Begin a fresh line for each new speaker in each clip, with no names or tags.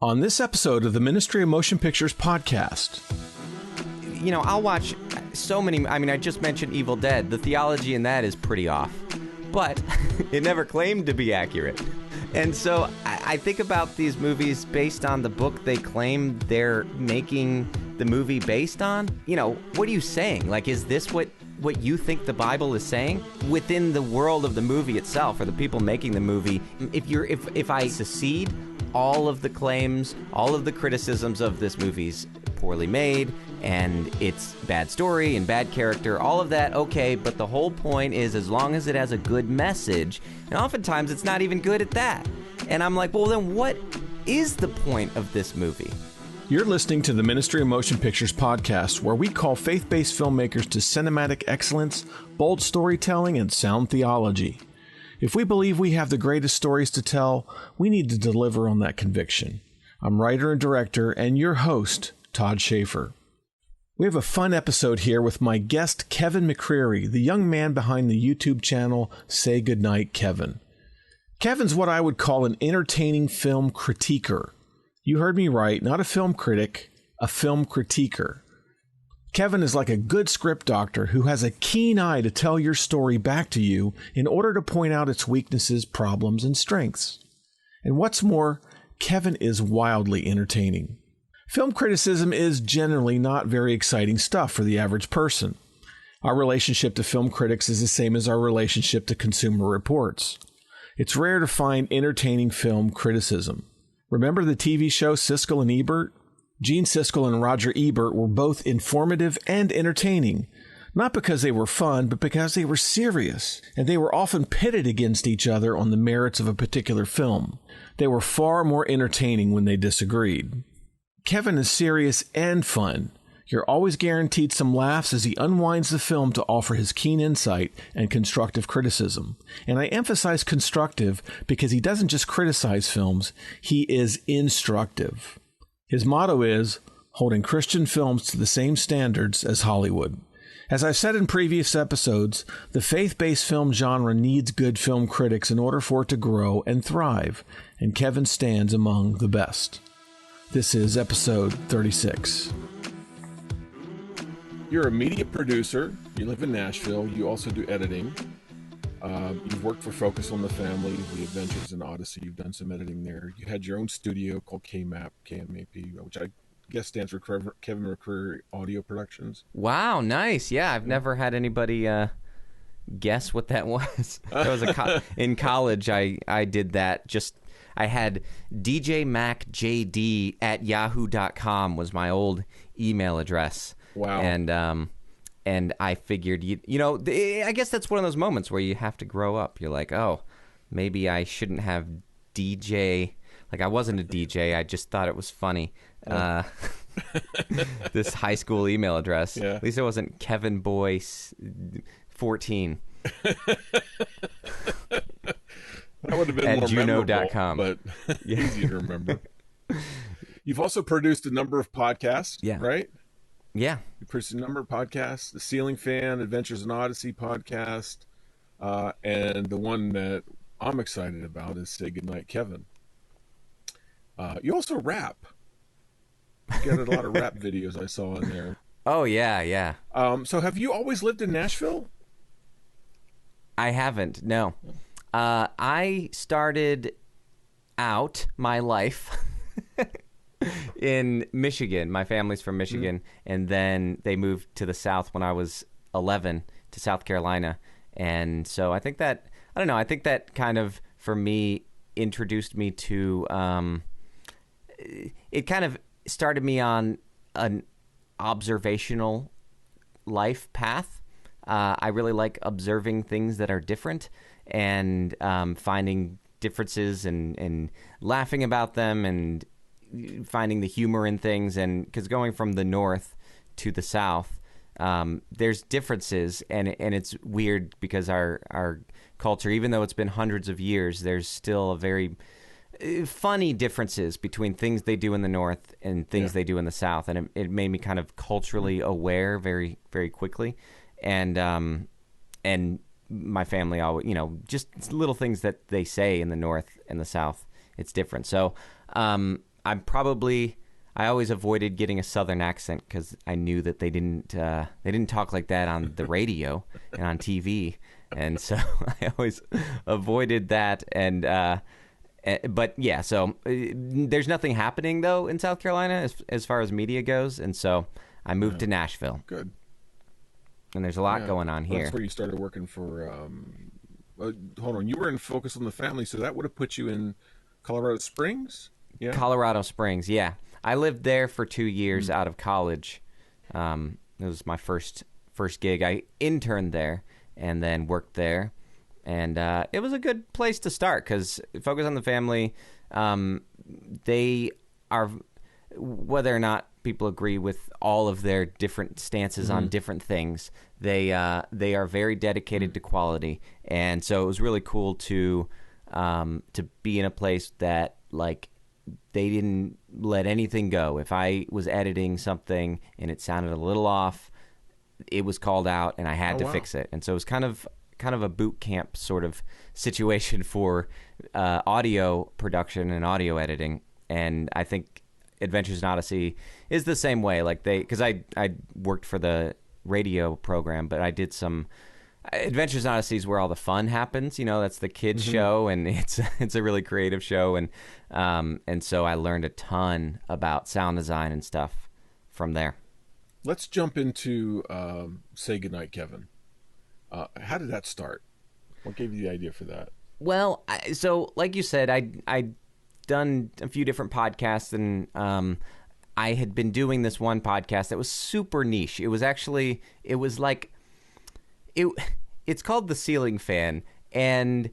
On this episode of the Ministry of Motion Pictures podcast.
You know, I'll watch so many. I mean, I just mentioned Evil Dead. The theology in that is pretty off, but it never claimed to be accurate. And so I think about these movies based on the book they claim they're making the movie based on. You know, what are you saying? Like, is this what you think the Bible is saying within the world of the movie itself, or the people making the movie? If I secede all of the claims, all of the criticisms of this movie's poorly made and it's bad story and bad character, all of that, okay, but the whole point is as long as it has a good message, and oftentimes it's not even good at that. And I'm like, well, then what is the point of this movie?
You're listening to the Ministry of Motion Pictures podcast, where we call faith-based filmmakers to cinematic excellence, bold storytelling, and sound theology. If we believe we have the greatest stories to tell, we need to deliver on that conviction. I'm writer and director and your host, Todd Schaefer. We have a fun episode here with my guest, Kevin McCreary, the young man behind the YouTube channel Say Goodnight, Kevin. Kevin's what I would call an entertaining film critiquer. You heard me right, not a film critic, a film critiquer. Kevin is like a good script doctor who has a keen eye to tell your story back to you in order to point out its weaknesses, problems, and strengths. And what's more, Kevin is wildly entertaining. Film criticism is generally not very exciting stuff for the average person. Our relationship to film critics is the same as our relationship to Consumer Reports. It's rare to find entertaining film criticism. Remember the TV show Siskel and Ebert? Gene Siskel and Roger Ebert were both informative and entertaining, not because they were fun, but because they were serious, and they were often pitted against each other on the merits of a particular film. They were far more entertaining when they disagreed. Kevin is serious and fun. You're always guaranteed some laughs as he unwinds the film to offer his keen insight and constructive criticism. And I emphasize constructive because he doesn't just criticize films, he is instructive. His motto is, holding Christian films to the same standards as Hollywood. As I've said in previous episodes, the faith-based film genre needs good film critics in order for it to grow and thrive, and Kevin stands among the best. This is episode 36. You're a media producer, you live in Nashville, you also do editing. You've worked for Focus on the Family, The Adventures in Odyssey. You've done some editing there. You had your own studio called KMAP, which I guess stands for Kevin McCreary Audio Productions.
Wow, nice. Yeah, I've never had anybody guess what that was. That was in college. I did that. I had djmacjd@yahoo.com was my old email address.
Wow.
And I figured, I guess that's one of those moments where you have to grow up. You're like, oh, maybe I shouldn't have DJ. Like, I wasn't a DJ. I just thought it was funny. This high school email address.
Yeah.
At least it wasn't Kevin Boy 14.
That would have been
at
more
Juno.com.
memorable, but easy to remember. You've also produced a number of podcasts, right?
Yeah.
You produced a number of podcasts, the Ceiling Fan, Adventures in Odyssey podcast, and the one that I'm excited about is Say Goodnight, Kevin. You also rap. You got a lot of rap videos I saw in there.
Oh, yeah.
So have you always lived in Nashville?
I haven't, no. I started out my life in Michigan. My family's from Michigan, and then they moved to the South when I was 11 to South Carolina. And so I think that kind of, for me, introduced me to, it kind of started me on an observational life path. I really like observing things that are different and finding differences and laughing about them and finding the humor in things. And because going from the North to the South, there's differences, and it's weird because our culture, even though it's been hundreds of years, there's still a very funny differences between things they do in the North and things they do in the South. And it made me kind of culturally aware very, very quickly. And my family always, just little things that they say in the North and the South, it's different. So I always avoided getting a Southern accent because I knew that they didn't talk like that on the radio and on TV, and so I always avoided that. And but yeah, so there's nothing happening though in South Carolina as far as media goes, and so I moved to Nashville.
Good.
And there's a lot going on here.
That's where you started working for. Hold on, you were in Focus on the Family, so that would have put you in Colorado Springs. Yeah,
Colorado Springs. Yeah, I lived there for 2 years out of college. It was my first gig. I interned there and then worked there, and it was a good place to start because Focus on the Family. They are, whether or not people agree with all of their different stances on different things, they are very dedicated to quality, and so it was really cool to be in a place that like they didn't let anything go. If I was editing something and it sounded a little off, it was called out and I had to fix it. And so it was kind of a boot camp sort of situation for audio production and audio editing. And I think Adventures in Odyssey is the same way. Like because I worked for the radio program, but I did some Adventures in Odyssey is where all the fun happens. You know, that's the kids show, and it's a really creative show, and so I learned a ton about sound design and stuff from there.
Let's jump into Say Goodnight, Kevin. How did that start? What gave you the idea for that?
Well, so like you said, I'd done a few different podcasts, and I had been doing this one podcast that was super niche. It's called The Ceiling Fan, and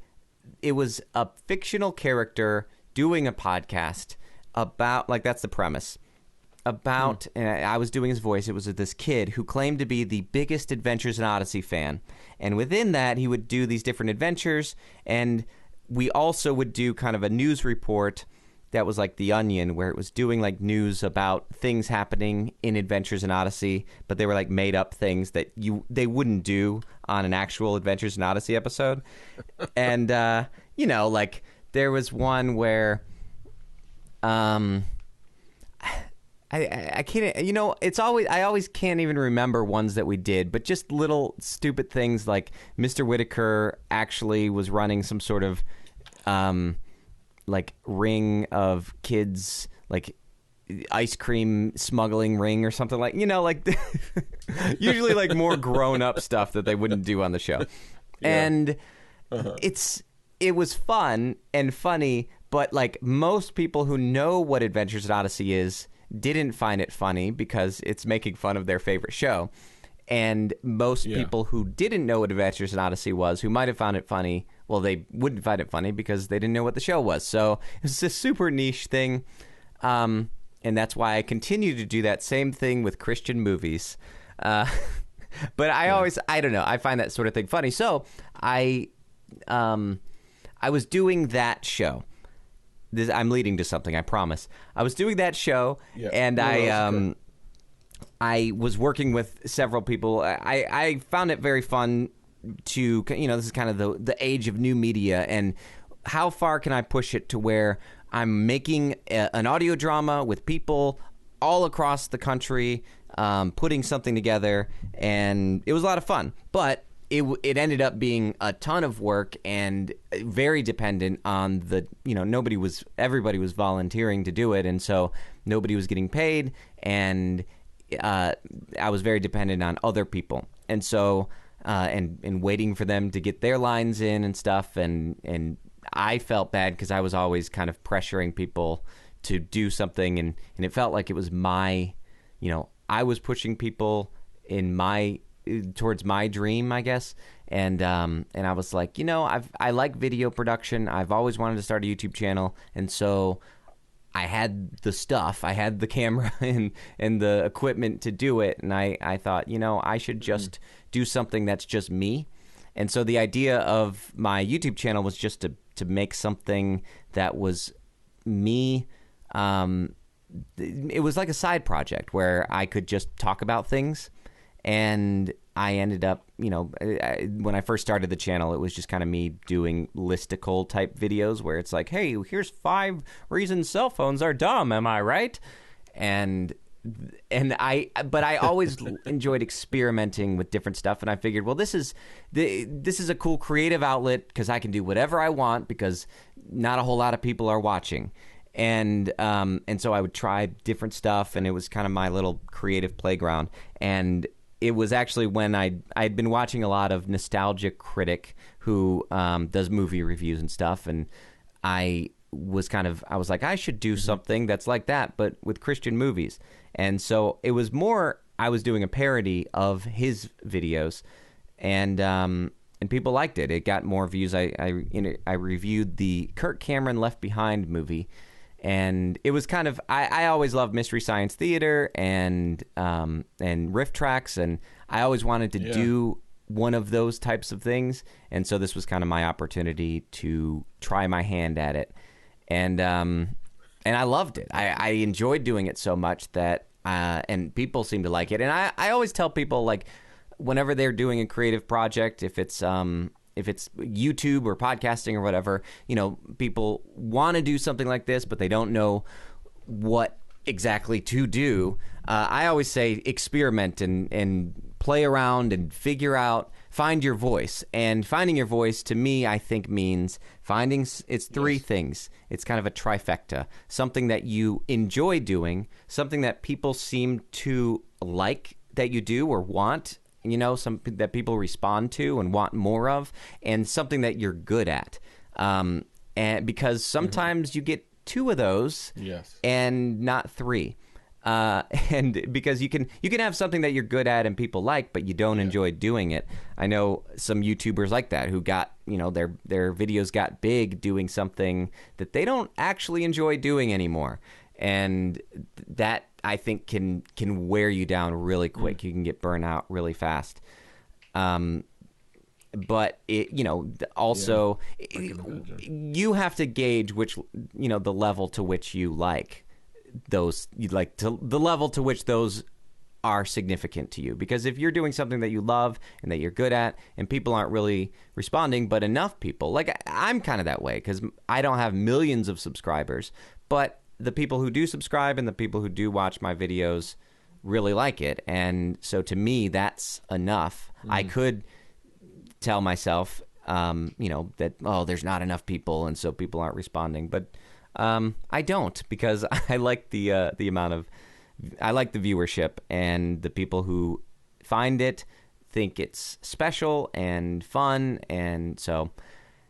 it was a fictional character doing a podcast about, like, that's the premise. About, and I was doing his voice, it was this kid who claimed to be the biggest Adventures in Odyssey fan. And within that, he would do these different adventures, and we also would do kind of a news report that was like The Onion, where it was doing like news about things happening in Adventures in Odyssey, but they were like made up things that they wouldn't do on an actual Adventures in Odyssey episode. And like there was one where I can't, I always can't even remember ones that we did, but just little stupid things like Mr. Whitaker actually was running some sort of like ring of kids, like ice cream smuggling ring or something, like, like usually like more grown up stuff that they wouldn't do on the show. Yeah. And it was fun and funny, but like most people who know what Adventures in Odyssey is didn't find it funny because it's making fun of their favorite show. And most people who didn't know what Adventures in Odyssey was, who might have found it funny, well, they wouldn't find it funny because they didn't know what the show was. So it's a super niche thing. And that's why I continue to do that same thing with Christian movies. But I don't know, I find that sort of thing funny. So I was doing that show. I'm leading to something, I promise. I was doing that show, and I was working with several people. I found it very fun to, this is kind of the age of new media, and how far can I push it to where I'm making an audio drama with people all across the country, putting something together, and it was a lot of fun. But it ended up being a ton of work and very dependent on everybody was volunteering to do it, and so nobody was getting paid, and I was very dependent on other people, and so and waiting for them to get their lines in and stuff, and I felt bad because I was always kind of pressuring people to do something, and it felt like it was my, I was pushing people towards my dream, I guess, and I was like, I like video production. I've always wanted to start a YouTube channel, and so I had the stuff, I had the camera and the equipment to do it, and I thought, I should just do something that's just me. And so the idea of my YouTube channel was just to make something that was me. It was like a side project where I could just talk about things, and I ended up, when I first started the channel, it was just kind of me doing listicle type videos where it's like, hey, here's 5 reasons cell phones are dumb, am I right? But I always enjoyed experimenting with different stuff, and I figured, well, this is a cool creative outlet because I can do whatever I want because not a whole lot of people are watching. And so I would try different stuff, and it was kind of my little creative playground. And it was actually when I'd been watching a lot of Nostalgia Critic, who does movie reviews and stuff, and I was like, I should do something that's like that, but with Christian movies. And so it was more, I was doing a parody of his videos, and people liked it. It got more views. I reviewed the Kirk Cameron Left Behind movie, and it was kind of, I always loved Mystery Science Theater and riff tracks, and I always wanted to do one of those types of things, and so this was kind of my opportunity to try my hand at it. And I loved it. I enjoyed doing it so much that and people seem to like it. And I always tell people, like, whenever they're doing a creative project, if it's YouTube or podcasting or whatever, people want to do something like this, but they don't know what exactly to do. I always say experiment and play around and figure out, find your voice. And finding your voice, to me, I think means finding, it's 3 things. It's kind of a trifecta. Something that you enjoy doing, something that people seem to like that you do or want, something that people respond to and want more of, and something that you're good at. And because sometimes you get 2 of those and not 3. And because you can have something that you're good at and people like, but you don't enjoy doing it. I know some YouTubers like that who got, their videos got big doing something that they don't actually enjoy doing anymore. And that, I think, can wear you down really quick. You can get burnt out really fast. But it, also you have to gauge which, the level to which you like those, the level to which those are significant to you. Because if you're doing something that you love and that you're good at and people aren't really responding, but enough people, like I'm kind of that way because I don't have millions of subscribers, but the people who do subscribe and the people who do watch my videos really like it. And so to me, that's enough. I could tell myself, that, there's not enough people and so people aren't responding. But I don't, because I like the amount of, I like the viewership, and the people who find it think it's special and fun. And so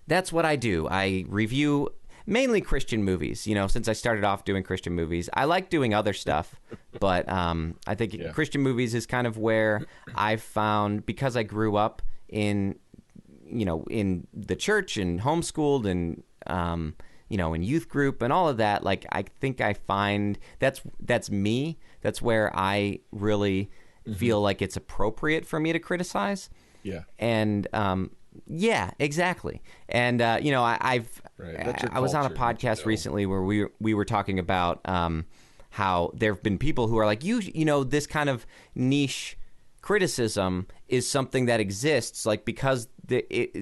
that's what I do. I review mainly Christian movies. Since I started off doing Christian movies, I like doing other stuff, but I think Christian movies is kind of where I've found, because I grew up in the church and homeschooled and in youth group and all of that. Like, I think I find that's me. That's where I really feel like it's appropriate for me to criticize. Yeah. And yeah, exactly. And I was on a podcast recently where we were talking about how there have been people who are like, this kind of niche criticism is something that exists, like, because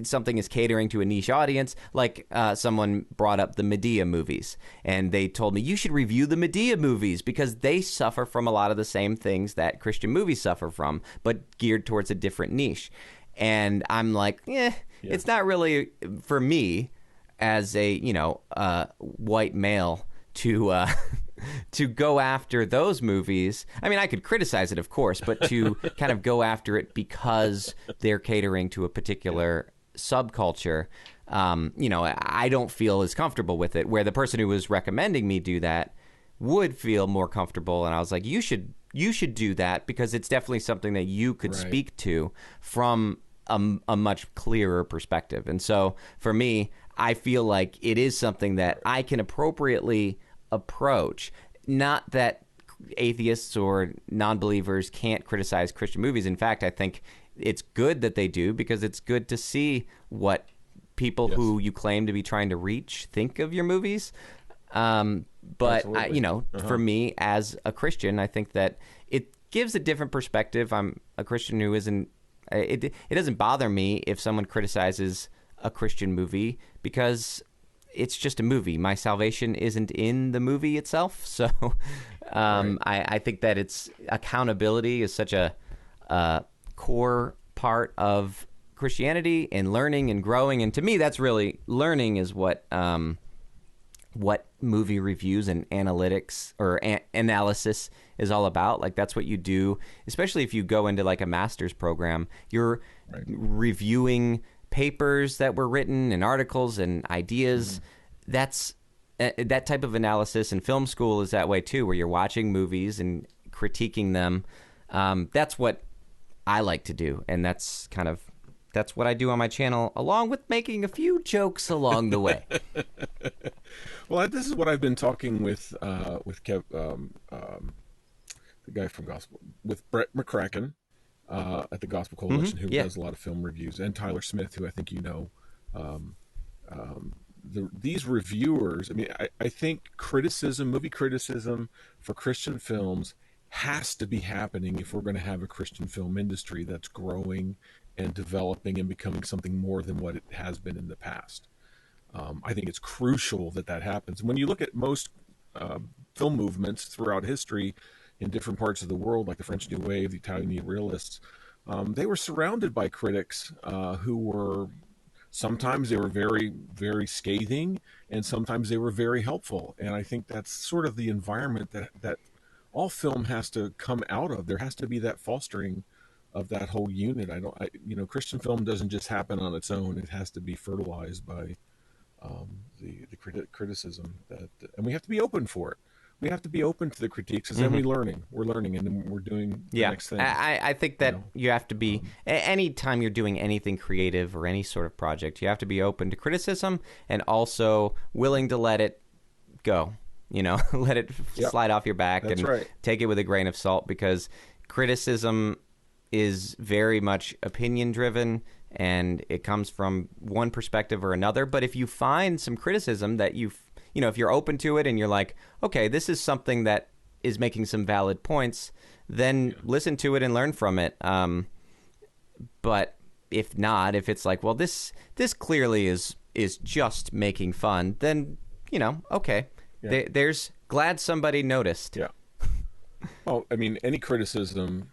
something is catering to a niche audience. Like, someone brought up the Medea movies, and they told me, you should review the Medea movies because they suffer from a lot of the same things that Christian movies suffer from, but geared towards a different niche. And I'm like, it's not really for me as a white male to go after those movies. I mean, I could criticize it, of course, but to kind of go after it because they're catering to a particular subculture, I don't feel as comfortable with it, where the person who was recommending me do that would feel more comfortable. And I was like, you should do that because it's definitely something that you could speak to from a much clearer perspective. And so for me, I feel like it is something that I can appropriately approach. Not that atheists or non-believers can't criticize Christian movies. In fact, I think it's good that they do, because it's good to see what people who you claim to be trying to reach think of your movies. But for me as a Christian, I think that it gives a different perspective. I'm a Christian who isn't It doesn't bother me if someone criticizes a Christian movie because it's just a movie. My salvation isn't in the movie itself. So
Right.
I think that it's accountability is such a core part of Christianity and learning and growing. And to me, that's really learning is what movie reviews and analytics or analysis is all about. Like that's what you do, especially if you go into like a master's program. You're
Right.
reviewing papers that were written and articles and ideas. That's that type of analysis, and film school is that way too, where you're watching movies and critiquing them. That's what I like to do, and that's what I do on my channel, along with making a few jokes along the way.
Well, this is what I've been talking with Kev, the guy from Gospel, with Brett McCracken at the Gospel Coalition, who
Yeah.
does a lot of film reviews, and Tyler Smith, who I think you know. These reviewers, I mean, I think movie criticism for Christian films has to be happening if we're going to have a Christian film industry that's growing and developing and becoming something more than what it has been in the past. I think it's crucial that happens. When you look at most film movements throughout history in different parts of the world, like the French New Wave, the Italian Neorealists, they were surrounded by critics who were sometimes they were very, very scathing, and sometimes they were very helpful. And I think that's sort of the environment that all film has to come out of. There has to be that fostering of that whole unit. Christian film doesn't just happen on its own. It has to be fertilized by the criticism and we have to be open for it. We have to be open to the critiques, because then we're learning, and then we're doing the next thing.
I think that you have to be, anytime you're doing anything creative or any sort of project, you have to be open to criticism and also willing to let it go, let it slide off your back.
That's
and
right.
Take it with a grain of salt, because criticism is very much opinion driven, and it comes from one perspective or another. But if you find some criticism that if you're open to it and you're like, okay, this is something that is making some valid points, then listen to it and learn from it. But if not, if it's like, well, this clearly is just making fun, then, okay, there's glad somebody noticed.
Yeah. Well, I mean, any criticism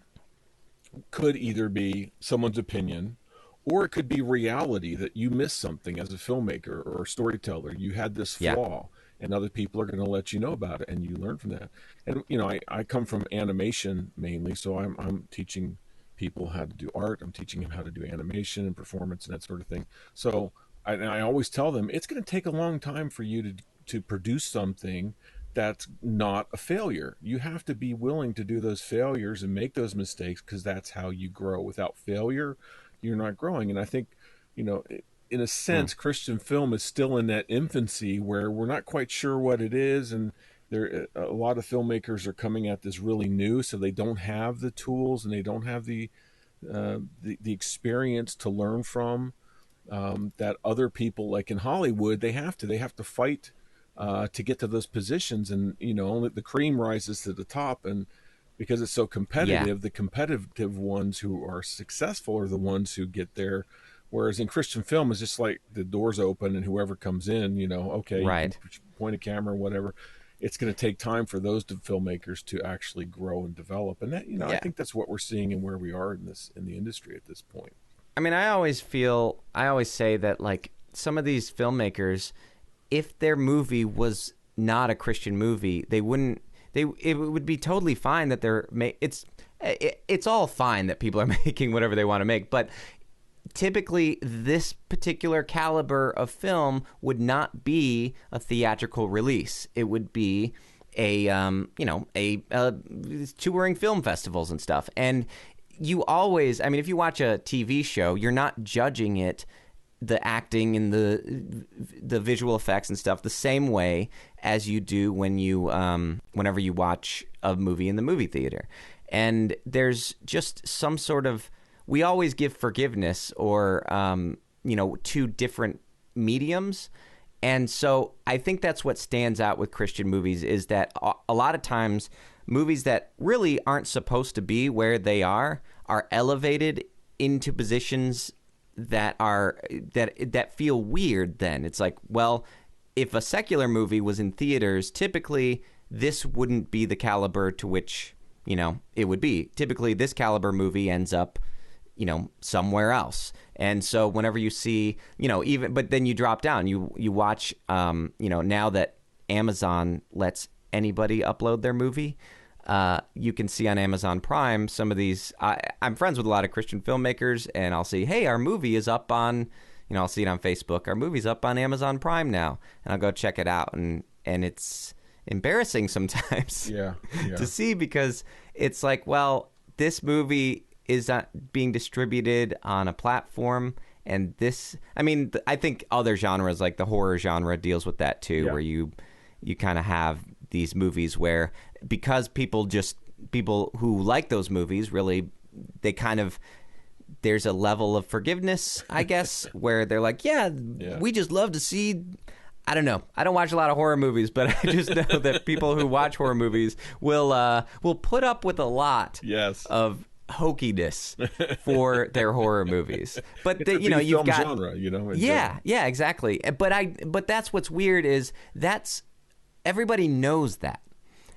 could either be someone's opinion, or it could be reality, that you missed something as a filmmaker or a storyteller. You had this flaw, and other people are going to let you know about it, and you learn from that. And I come from animation mainly, so I'm teaching people how to do art. I'm teaching them how to do animation and performance and that sort of thing. So I always tell them it's going to take a long time for you to produce something that's not a failure. You have to be willing to do those failures and make those mistakes, because that's how you grow. Without failure, you're not growing. And I think, in a sense, Christian film is still in that infancy where we're not quite sure what it is. And a lot of filmmakers are coming at this really new, so they don't have the tools and they don't have the experience to learn from, that other people, like in Hollywood, they have to fight to get to those positions. And, only the cream rises to the top. And because it's so competitive, the competitive ones who are successful are the ones who get there. Whereas in Christian film, it's just like the doors open and whoever comes in, okay,
Right.
you can point a camera or whatever. It's going to take time for those filmmakers to actually grow and develop. And that, I think that's what we're seeing and where we are in the industry at this point.
I mean, I always say that, like, some of these filmmakers, if their movie was not a Christian movie, it would be totally fine that it's all fine that people are making whatever they want to make, but typically this particular caliber of film would not be a theatrical release. It would be touring film festivals and stuff. And you always, I mean, if you watch a TV show, you're not judging it, the acting and the visual effects and stuff, the same way as you do when you whenever you watch a movie in the movie theater. And there's just some sort of, we always give forgiveness or to different mediums. And so I think that's what stands out with Christian movies, is that a lot of times movies that really aren't supposed to be where they are elevated into positions that feel weird. Then it's like, well, if a secular movie was in theaters, typically this wouldn't be the caliber to which, it would be. Typically this caliber movie ends up, somewhere else. And so whenever you see, but then you drop down, you watch, now that Amazon lets anybody upload their movie, you can see on Amazon Prime some of these. I'm friends with a lot of Christian filmmakers, and I'll see, hey, our movie is up on, I'll see it on Facebook. Our movie's up on Amazon Prime now, and I'll go check it out, and it's embarrassing sometimes to see, because it's like, well, this movie is not being distributed on a platform, and this, I think other genres like the horror genre deals with that too, where you kind of have these movies where, because people who like those movies really, they kind of, there's a level of forgiveness, I guess, where they're like, we just love to see. I don't know. I don't watch a lot of horror movies, but I just know that people who watch horror movies will put up with a lot of hokiness for their horror movies. But you've got
genre,
yeah, exactly. But that's what's weird, is everybody knows that.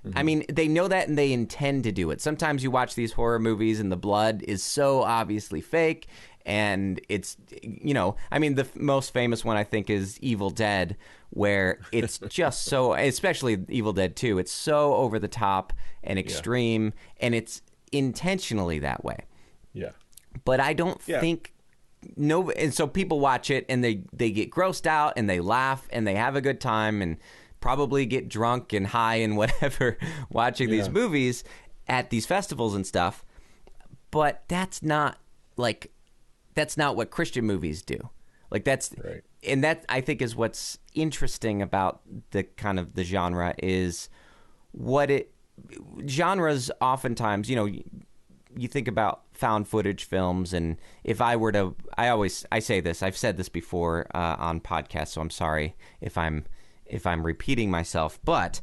They know that, and they intend to do it. Sometimes you watch these horror movies and the blood is so obviously fake, and it's, the most famous one I think is Evil Dead, where it's just so, especially Evil Dead 2, it's so over the top and extreme, and it's intentionally that way.
Yeah.
But I don't think and so people watch it and they get grossed out and they laugh and they have a good time and probably get drunk and high and whatever watching these movies at these festivals and stuff. But that's not what Christian movies do. Like, that's
right.
And that, I think, is what's interesting about the kind of the genre, is genres oftentimes, you think about found footage films, and if I were to, I say this, I've said this before on podcasts, so I'm sorry if I'm repeating myself, but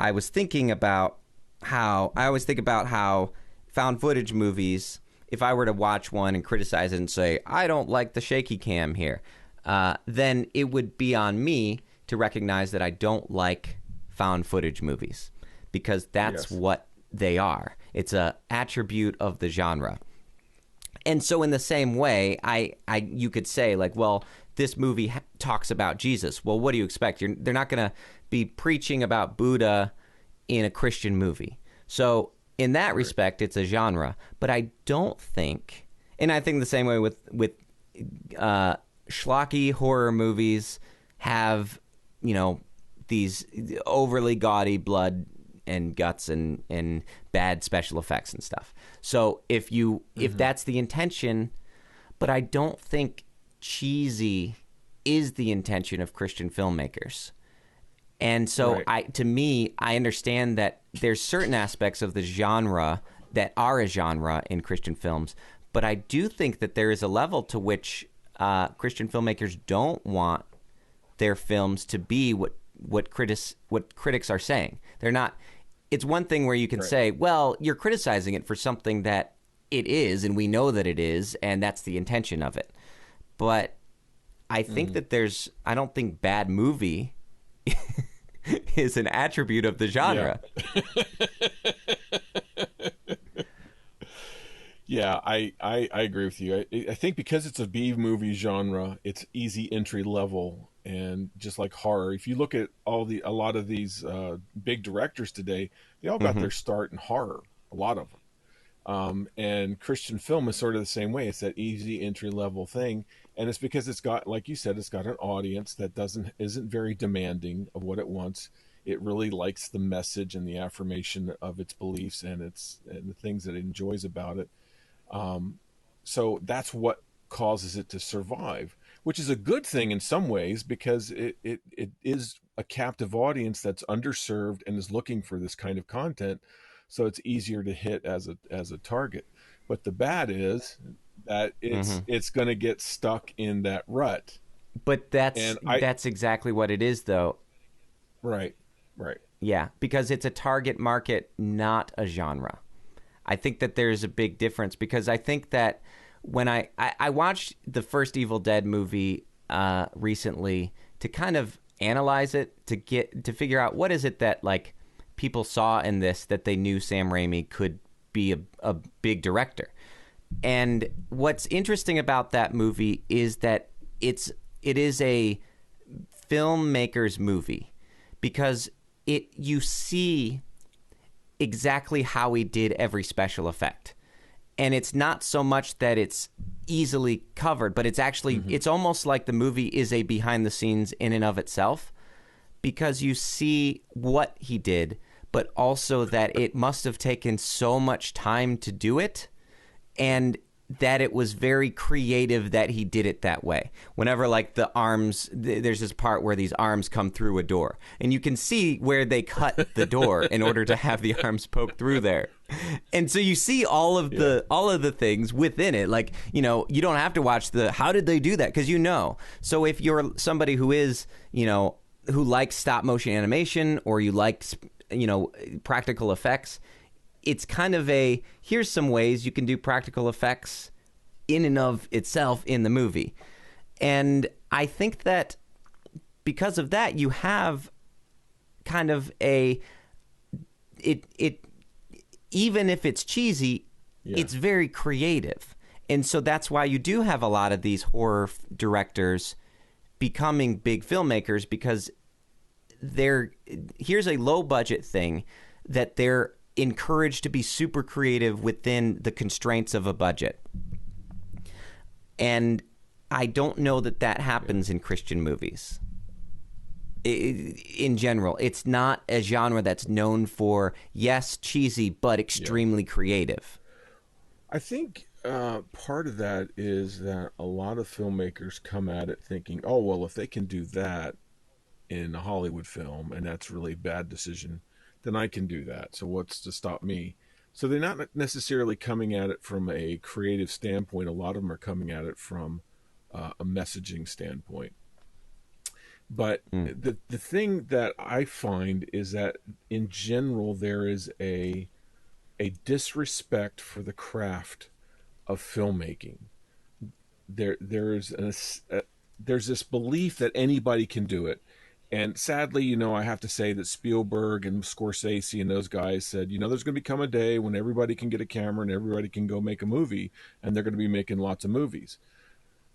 I was thinking about how, I always think about how found footage movies, if I were to watch one and criticize it and say, I don't like the shaky cam here, then it would be on me to recognize that I don't like found footage movies, because that's what they are. It's a attribute of the genre. And so in the same way, you could say, like, well, this movie talks about Jesus. Well, what do you expect? They're not going to be preaching about Buddha in a Christian movie. So in that respect, it's a genre. But I don't think, and I think the same way with schlocky horror movies have, these overly gaudy blood and guts and bad special effects and stuff. So if that's the intention, but I don't think cheesy is the intention of Christian filmmakers. And so I understand that there's certain aspects of the genre that are a genre in Christian films, but I do think that there is a level to which Christian filmmakers don't want their films to be what critics are saying. They're not. It's one thing where you can say, well, you're criticizing it for something that it is, and we know that it is, and that's the intention of it. But I think that I don't think bad movie is an attribute of the genre.
Yeah, I agree with you. I think because it's a B movie genre, it's easy entry level, and just like horror, if you look at a lot of these big directors today, they all got their start in horror, a lot of them. And Christian film is sort of the same way. It's that easy entry level thing, and it's because it's got, like you said, it's got an audience that isn't very demanding of what it wants. It really likes the message and the affirmation of its beliefs and the things that it enjoys about it. So that's what causes it to survive, which is a good thing in some ways, because it is a captive audience that's underserved and is looking for this kind of content. So it's easier to hit as a target. But the bad is that it's going to get stuck in that rut.
But that's exactly what it is, though.
Right.
Yeah, because it's a target market, not a genre. I think that there's a big difference, because I think that when I watched the first Evil Dead movie recently to kind of analyze it, to figure out what is it that like people saw in this that they knew Sam Raimi could be a big director. And what's interesting about that movie is that it is a filmmaker's movie, because you see exactly how he did every special effect. And it's not so much that it's easily covered, but it's actually, it's almost like the movie is a behind the scenes in and of itself, because you see what he did, but also that it must have taken so much time to do it, and that it was very creative that he did it that way. Whenever like the arms, there's this part where these arms come through a door, and you can see where they cut the door in order to have the arms poke through there. And so you see all of the things within it. Like, you know, you don't have to watch how did they do that? Because you know. So if you're somebody who is, you know, who likes stop motion animation, or you like, you know, practical effects, it's kind of here's some ways you can do practical effects in and of itself in the movie. And I think that because of that, you have kind of it even if it's cheesy, it's very creative. And so that's why you do have a lot of these horror directors becoming big filmmakers, because here's a low budget thing that they're encouraged to be super creative within the constraints of a budget. And I don't know that happens in Christian movies. In general, it's not a genre that's known for, yes, cheesy, but extremely creative.
I think part of that is that a lot of filmmakers come at it thinking, oh, well, if they can do that in a Hollywood film, and that's really a bad decision, then I can do that. So what's to stop me? So they're not necessarily coming at it from a creative standpoint. A lot of them are coming at it from a messaging standpoint. But the thing that I find is that in general there is a disrespect for the craft of filmmaking. There's this belief that anybody can do it. And sadly, you know, I have to say that Spielberg and Scorsese and those guys said, you know, there's going to become a day when everybody can get a camera and everybody can go make a movie, and they're going to be making lots of movies.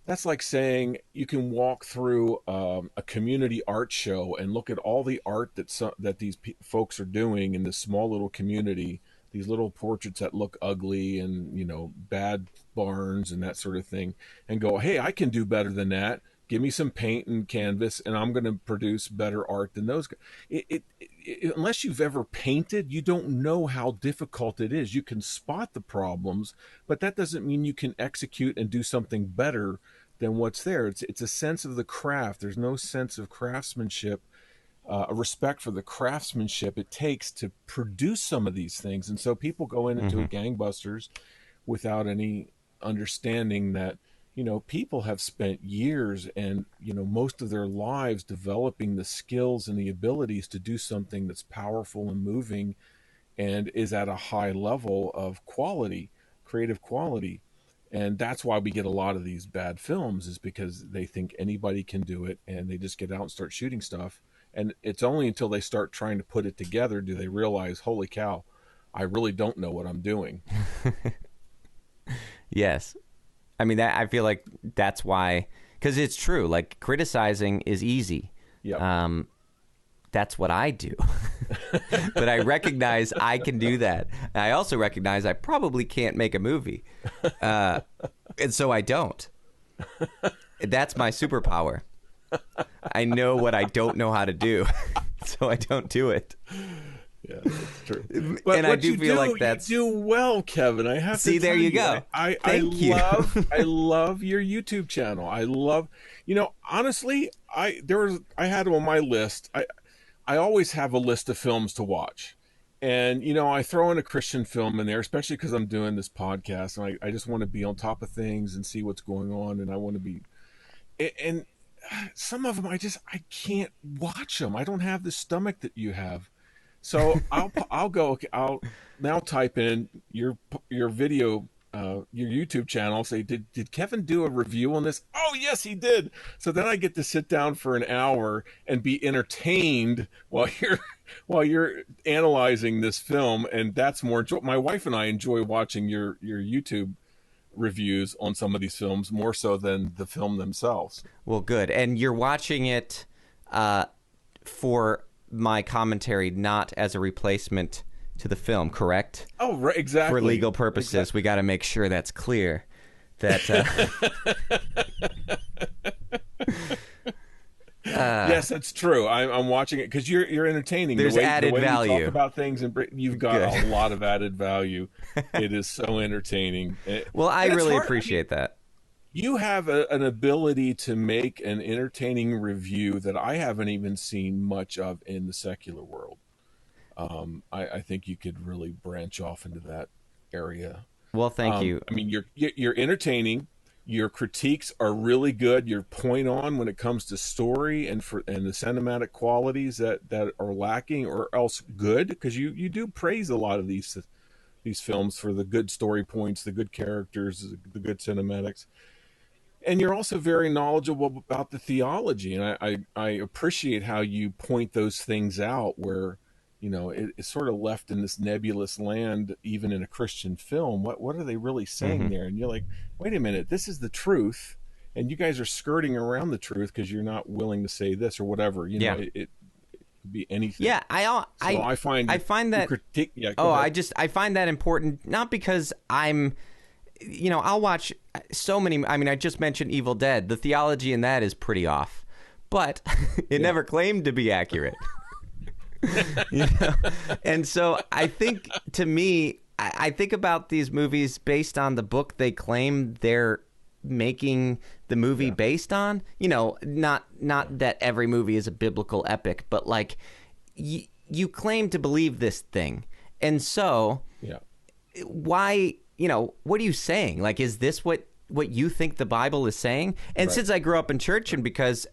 That's like saying you can walk through a community art show and look at all the art that these folks are doing in this small little community, these little portraits that look ugly and, you know, bad barns and that sort of thing, and go, hey, I can do better than that. Give me some paint and canvas, and I'm going to produce better art than those guys. Unless you've ever painted, you don't know how difficult it is. You can spot the problems, but that doesn't mean you can execute and do something better than what's there. It's a sense of the craft. There's no sense of craftsmanship, a respect for the craftsmanship it takes to produce some of these things. And so people go into a gangbusters without any understanding that, you know, people have spent years and, you know, most of their lives developing the skills and the abilities to do something that's powerful and moving and is at a high level of quality, creative quality. And that's why we get a lot of these bad films, is because they think anybody can do it and they just get out and start shooting stuff. And it's only until they start trying to put it together do they realize, holy cow, I really don't know what I'm doing.
Yes. I mean, I feel like that's why, because it's true. Like, criticizing is easy.
Yeah.
That's what I do. But I recognize I can do that. And I also recognize I probably can't make a movie. And so I don't. That's my superpower. I know what I don't know how to do. So I don't do it.
Yeah, that's true. But
and I do feel like that's...
You do well, Kevin. I have to
see, there you go.
Thank you. I love your YouTube channel. I love, you know, honestly, I had on my list. I always have a list of films to watch. And, you know, I throw in a Christian film in there, especially because I'm doing this podcast. And I just want to be on top of things and see what's going on. And I want to be... And some of them, I can't watch them. I don't have the stomach that you have. So I'll now type in your video your YouTube channel, say, did Kevin do a review on this? Oh, yes, he did. So then I get to sit down for an hour and be entertained while you're analyzing this film, and that's more. My wife and I enjoy watching your YouTube reviews on some of these films more so than the film themselves.
Well, good. And you're watching it for my commentary, not as a replacement to the film, correct?
Oh, right, exactly.
For legal purposes, exactly. We got to make sure that's clear. That
yes, that's true. I'm watching it because you're entertaining.
There's added value.
You talk about things, and you've got a lot of added value. It is so entertaining.
Well, I really appreciate that.
You have an ability to make an entertaining review that I haven't even seen much of in the secular world. I think you could really branch off into that area.
Well, thank you.
I mean, you're entertaining. Your critiques are really good. You're point on when it comes to story and the cinematic qualities that are lacking or else good, because you do praise a lot of these films for the good story points, the good characters, the good cinematics. And you're also very knowledgeable about the theology, and I appreciate how you point those things out where, it's sort of left in this nebulous land, even in a Christian film. What are they really saying there? And you're like, wait a minute, this is the truth, and you guys are skirting around the truth because you're not willing to say this or whatever. It could be anything.
Yeah, I find that
critique. Yeah,
I find that important, not because I'm. I'll watch so many. I mean, I just mentioned Evil Dead. The theology in that is pretty off, but it never claimed to be accurate. And so I think, to me, I think about these movies based on the book they claim they're making the movie based on. Not that every movie is a biblical epic, but like you claim to believe this thing, and so why? What are you saying? Like, is this what you think the Bible is saying? And since I grew up in church, and because,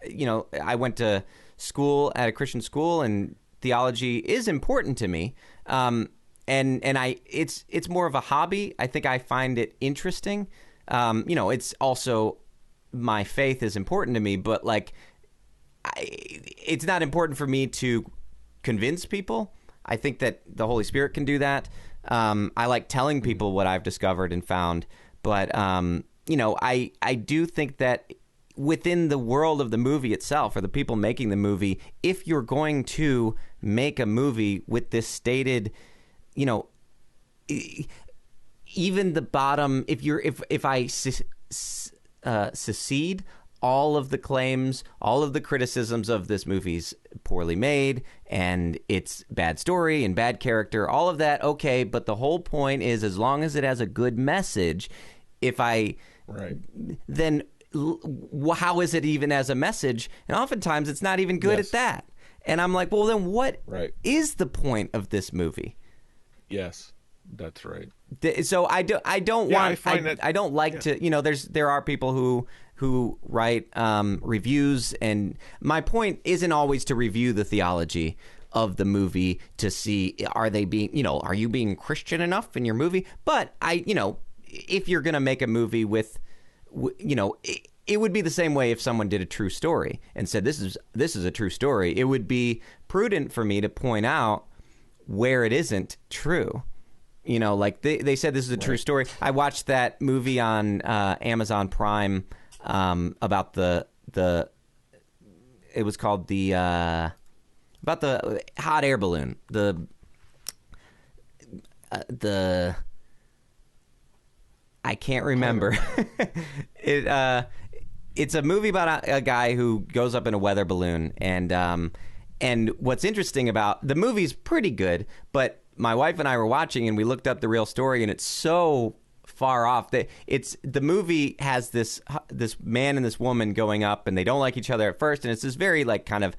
I went to school at a Christian school, and theology is important to me, and it's more of a hobby. I think I find it interesting. It's also, my faith is important to me, but like, it's not important for me to convince people. I think that the Holy Spirit can do that. I like telling people what I've discovered and found, but I do think that within the world of the movie itself, or the people making the movie, if you're going to make a movie with this stated, even the bottom, if I secede all of the claims, all of the criticisms of this movie's poorly made and it's bad story and bad character, all of that, okay, but the whole point is, as long as it has a good message, then how is it even as a message? And oftentimes it's not even good at that. And I'm like, well, then what is the point of this movie?
Yes, that's right.
So I don't like to, there are people who write reviews, and my point isn't always to review the theology of the movie to see, are you being Christian enough in your movie? But if you're going to make a movie with, it would be the same way if someone did a true story and said, this is a true story. It would be prudent for me to point out where it isn't true. Like they said this is a true story. I watched that movie on Amazon Prime about it was called about the hot air balloon. I can't remember. It's a movie about a guy who goes up in a weather balloon, and what's interesting about the movie's pretty good, but my wife and I were watching, and we looked up the real story, and it's so far off that the movie has this man and this woman going up, and they don't like each other at first, and it's this very like kind of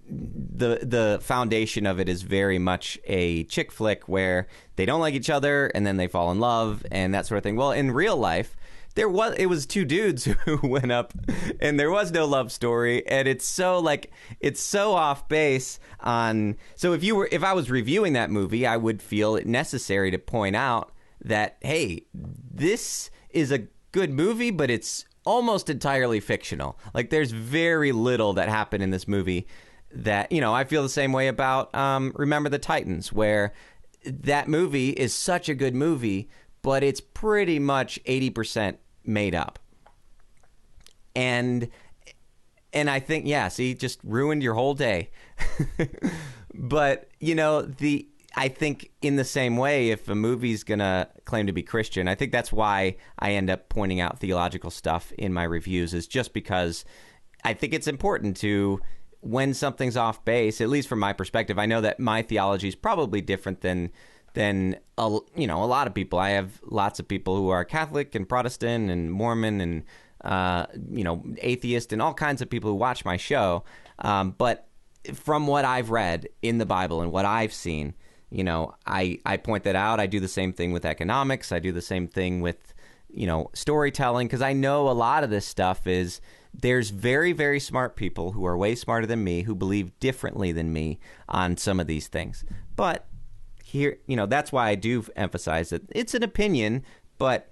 the foundation of it is very much a chick flick where they don't like each other and then they fall in love and that sort of thing. Well, in real life, it was two dudes who went up, and there was no love story, and it's so off base on. So if I was reviewing that movie, I would feel it necessary to point out that, hey, this is a good movie, but it's almost entirely fictional. Like, there's very little that happened in this movie that, I feel the same way about Remember the Titans, where that movie is such a good movie, but it's pretty much 80% made up. And I think, just ruined your whole day. But, I think in the same way, if a movie's going to claim to be Christian, I think that's why I end up pointing out theological stuff in my reviews, is just because I think it's important to, when something's off base, at least from my perspective. I know that my theology is probably different than a lot of people. I have lots of people who are Catholic and Protestant and Mormon and atheist and all kinds of people who watch my show. But from what I've read in the Bible and what I've seen, I point that out. I do the same thing with economics. I do the same thing with, storytelling, because I know a lot of this stuff is, there's very, very smart people who are way smarter than me who believe differently than me on some of these things. But here, that's why I do emphasize that it's an opinion, but,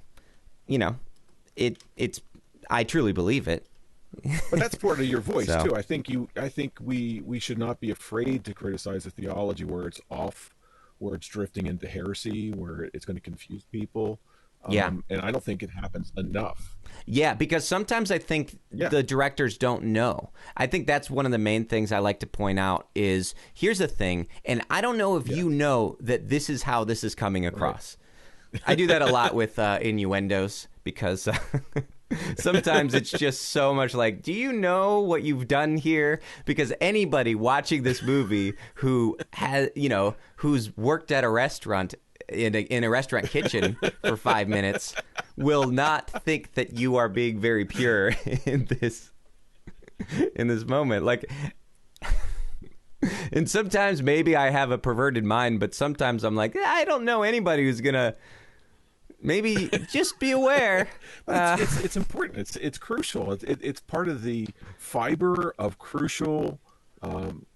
it's I truly believe it.
But that's part of your voice
So.
too. I think we should not be afraid to criticize the theology where it's off, where it's drifting into heresy, where it's going to confuse people. And I don't think it happens enough.
Yeah, because sometimes I think the directors don't know. I think that's one of the main things I like to point out is, here's the thing, and I don't know if you know that this is how this is coming across. Right. I do that a lot with innuendos, because sometimes it's just so much like, do you know what you've done here? Because anybody watching this movie who has, who's worked at a restaurant in a restaurant kitchen for 5 minutes will not think that you are being very pure in this moment. Like, and sometimes maybe I have a perverted mind, but sometimes I'm like, I don't know anybody who's gonna. Maybe just be aware.
It's important. It's crucial. It's part of the fiber of crucial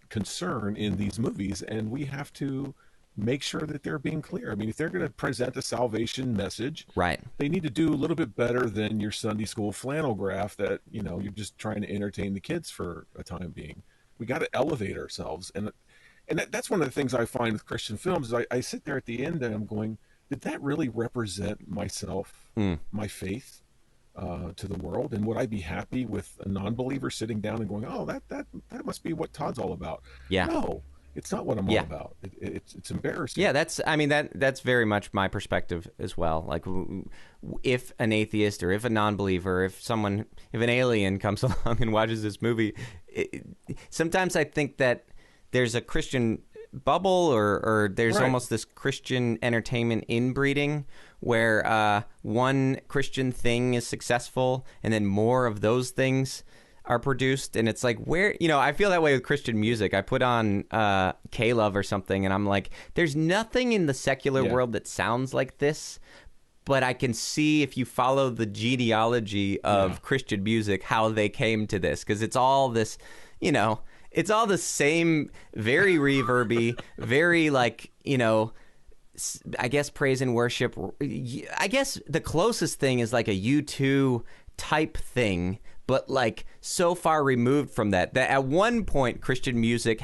concern in these movies, and we have to make sure that they're being clear. I mean, if they're going to present a salvation message,
right,
they need to do a little bit better than your Sunday school flannel graph that you're just trying to entertain the kids for a time being. We got to elevate ourselves, and that's one of the things I find with Christian films. Is I sit there at the end and I'm going, did that really represent myself, my faith to the world? And would I be happy with a non-believer sitting down and going, oh, that must be what Todd's all about?
Yeah.
No, it's not what I'm all about. It's embarrassing.
Yeah, that's very much my perspective as well. Like, if an atheist or if a non-believer, if an alien comes along and watches this movie, sometimes I think that there's a Christian bubble or there's almost this Christian entertainment inbreeding where one Christian thing is successful and then more of those things are produced, and it's like, where, I feel that way with Christian music. I put on K-Love or something, and I'm like, there's nothing in the secular world that sounds like this, but I can see, if you follow the genealogy of Christian music, how they came to this, because it's all this, it's all the same, very reverby, very I guess praise and worship. I guess the closest thing is like a U2 type thing, but like so far removed from that at one point Christian music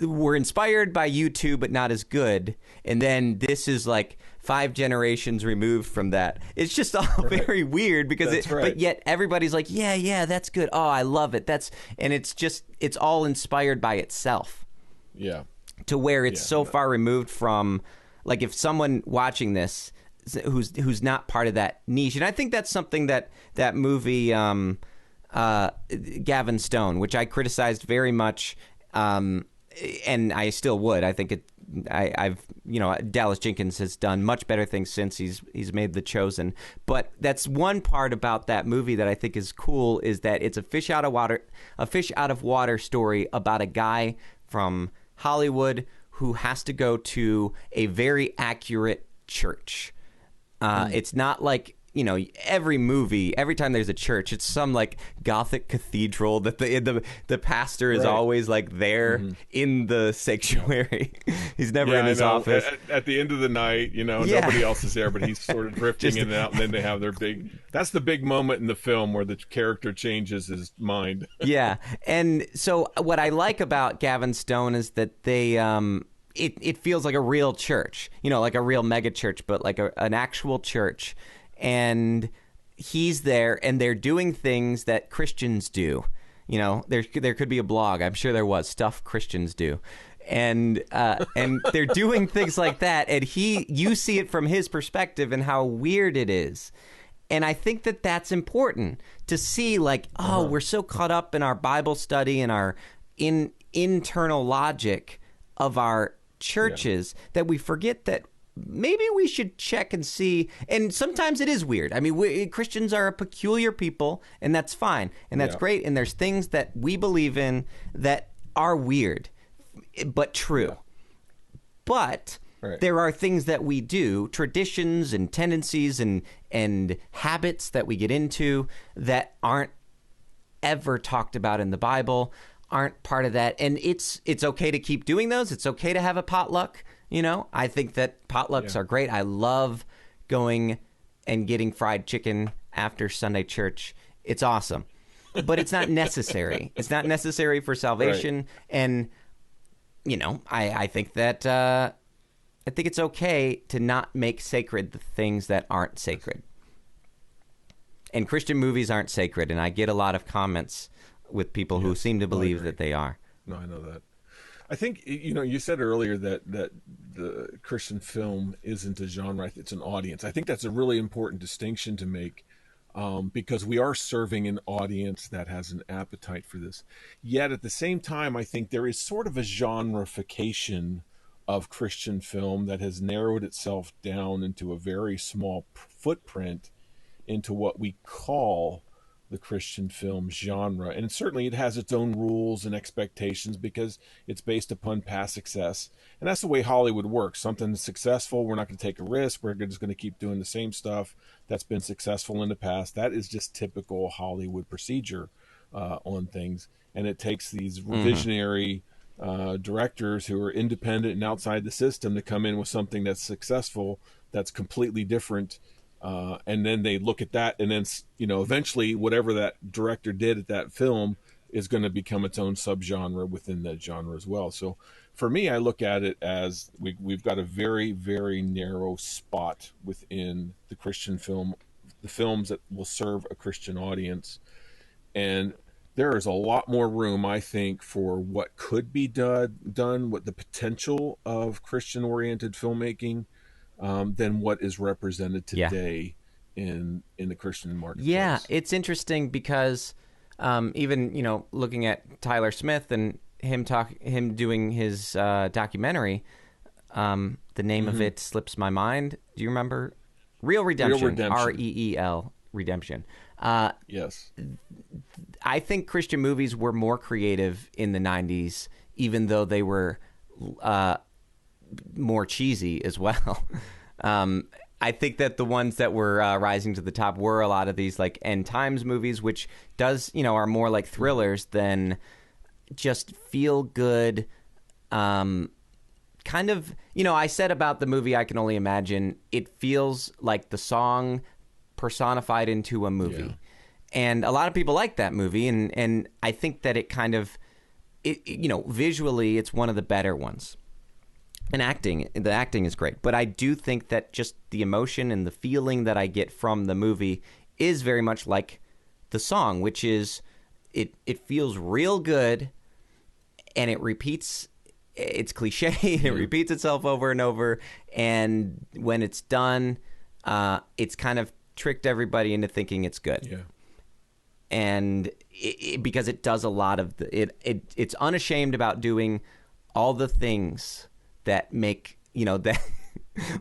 were inspired by U2 but not as good, and then this is like 5 generations removed from that. It's just all very weird because but yet everybody's like, yeah, that's good. Oh, I love it. And it's all inspired by itself.
Yeah.
To where it's so far removed from, like, if someone watching this who's not part of that niche. And I think that's something that movie Gavin Stone, which I criticized very much, and I still would. I think I've Dallas Jenkins has done much better things since he's made The Chosen. But that's one part about that movie that I think is cool, is that it's a fish out of water story about a guy from Hollywood who has to go to a very accurate church. It's not like every movie, every time there's a church, it's some like Gothic cathedral that the pastor is always like there in the sanctuary. He's never in his office.
At the end of the night, nobody else is there, but he's sort of drifting in and out, and then they have their that's the big moment in the film where the character changes his mind.
Yeah. And so what I like about Gavin Stone is that they it feels like a real church, like a real mega church, but like an actual church. And he's there, and they're doing things that Christians do. There could be a blog. I'm sure there was stuff Christians do, and they're doing things like that. And you see it from his perspective and how weird it is. And I think that that's important to see. Like, we're so caught up in our Bible study and our internal logic of our churches that we forget that. Maybe we should check and see. And sometimes it is weird. I mean, Christians are a peculiar people, and that's fine. And that's great. And there's things that we believe in that are weird, but true. But there are things that we do, traditions and tendencies and habits that we get into that aren't ever talked about in the Bible, aren't part of that. And it's okay to keep doing those. It's okay to have a potluck. I think that potlucks are great. I love going and getting fried chicken after Sunday church. It's awesome. But it's not necessary. It's not necessary for salvation. Right. And, I think that I think it's okay to not make sacred the things that aren't sacred. And Christian movies aren't sacred. And I get a lot of comments with people who seem to believe that they are.
No, I know that. I think, you said earlier that the Christian film isn't a genre, it's an audience. I think that's a really important distinction to make because we are serving an audience that has an appetite for this. Yet at the same time, I think there is sort of a genreification of Christian film that has narrowed itself down into a very small footprint into what we call the Christian film genre. And certainly it has its own rules and expectations because it's based upon past success. And that's the way Hollywood works. Something that's successful, we're not going to take a risk. We're just going to keep doing the same stuff that's been successful in the past. That is just typical Hollywood procedure on things. And it takes these visionary directors who are independent and outside the system to come in with something that's successful, that's completely different. And then they look at that, and then eventually whatever that director did at that film is going to become its own subgenre within that genre as well. So for me, I look at it as we've got a very, very narrow spot within the Christian film, the films that will serve a Christian audience, and there is a lot more room, I think, for what could be done, what the potential of Christian-oriented filmmaking. Than what is represented today in the Christian marketplace.
Yeah, it's interesting because even looking at Tyler Smith and him doing his documentary, the name of it slips my mind. Do you remember? Real Redemption. REEL Redemption.
Yes.
I think Christian movies were more creative in the 90s, even though they were more cheesy as well. I think that the ones that were rising to the top were a lot of these like end times movies, which are more like thrillers than just feel good. Kind of, I said about the movie I Can Only Imagine, it feels like the song personified into a movie. Yeah. And a lot of people like that movie, and I think that it kind of, visually it's one of the better ones. And the acting is great. But I do think that just the emotion and the feeling that I get from the movie is very much like the song, which is it feels real good, and it repeats. It's cliche. It repeats itself over and over. And when it's done, it's kind of tricked everybody into thinking it's good.
Yeah.
And because it does a lot of it's unashamed about doing all the things that make, that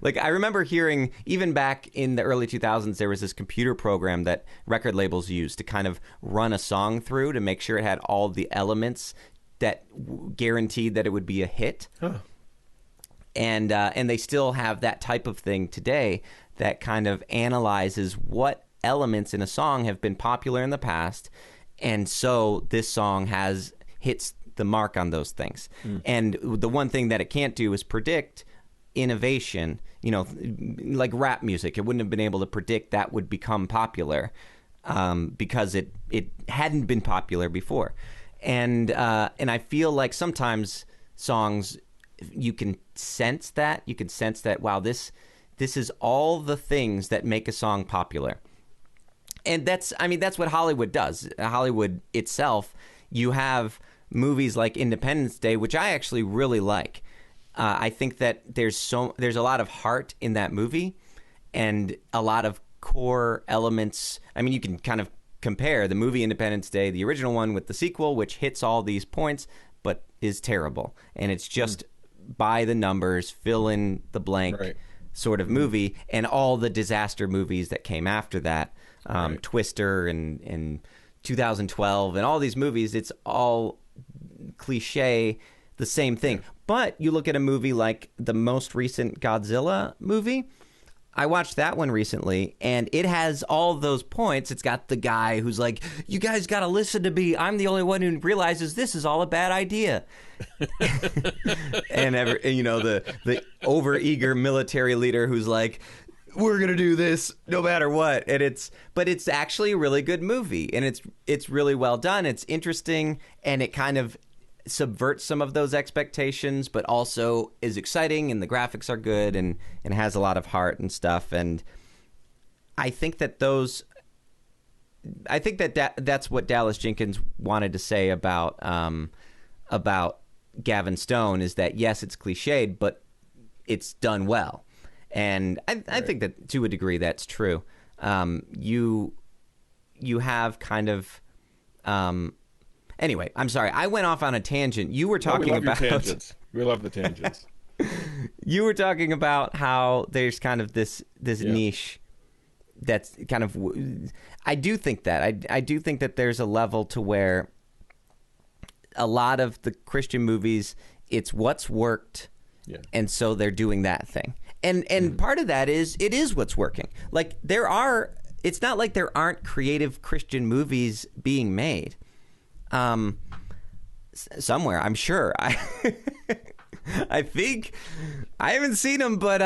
like I remember hearing even back in the early 2000s, there was this computer program that record labels used to kind of run a song through to make sure it had all the elements that guaranteed that it would be a hit. Huh. And they still have that type of thing today that kind of analyzes what elements in a song have been popular in the past, and so this song hits the mark on those things. And the one thing that it can't do is predict innovation. Like rap music, it wouldn't have been able to predict that would become popular because it hadn't been popular before. And I feel like sometimes songs, you can sense that. Wow, this is all the things that make a song popular. And that's what Hollywood does. Hollywood itself, you have movies like Independence Day, which I actually really like. I think that there's a lot of heart in that movie and a lot of core elements. I mean, you can kind of compare the movie Independence Day, the original one, with the sequel, which hits all these points, but is terrible. And it's just by the numbers, fill in the blank sort of movie, and all the disaster movies that came after that. Twister and 2012 and all these movies, it's all cliche, the same thing. But you look at a movie like the most recent Godzilla movie. I watched that one recently, and it has all those points. It's got the guy who's like, you guys got to listen to me. I'm the only one who realizes this is all a bad idea. And the overeager military leader who's like, we're gonna do this no matter what. But it's actually a really good movie, and it's really well done. It's interesting, and it kind of subverts some of those expectations, but also is exciting, and the graphics are good, and has a lot of heart and stuff. And I think that that's what Dallas Jenkins wanted to say about Gavin Stone, is that yes, it's cliched, but it's done well. And I think that to a degree that's true. You have kind of anyway, I'm sorry. I went off on a tangent. You were talking about
tangents. We love the tangents.
You were talking about how there's kind of this niche that's kind of. I do think that I do think that there's a level to where a lot of the Christian movies, it's what's worked, and so they're doing that thing. And part of that is it is what's working. Like it's not like there aren't creative Christian movies being made. Somewhere, I'm sure. I think I haven't seen them, but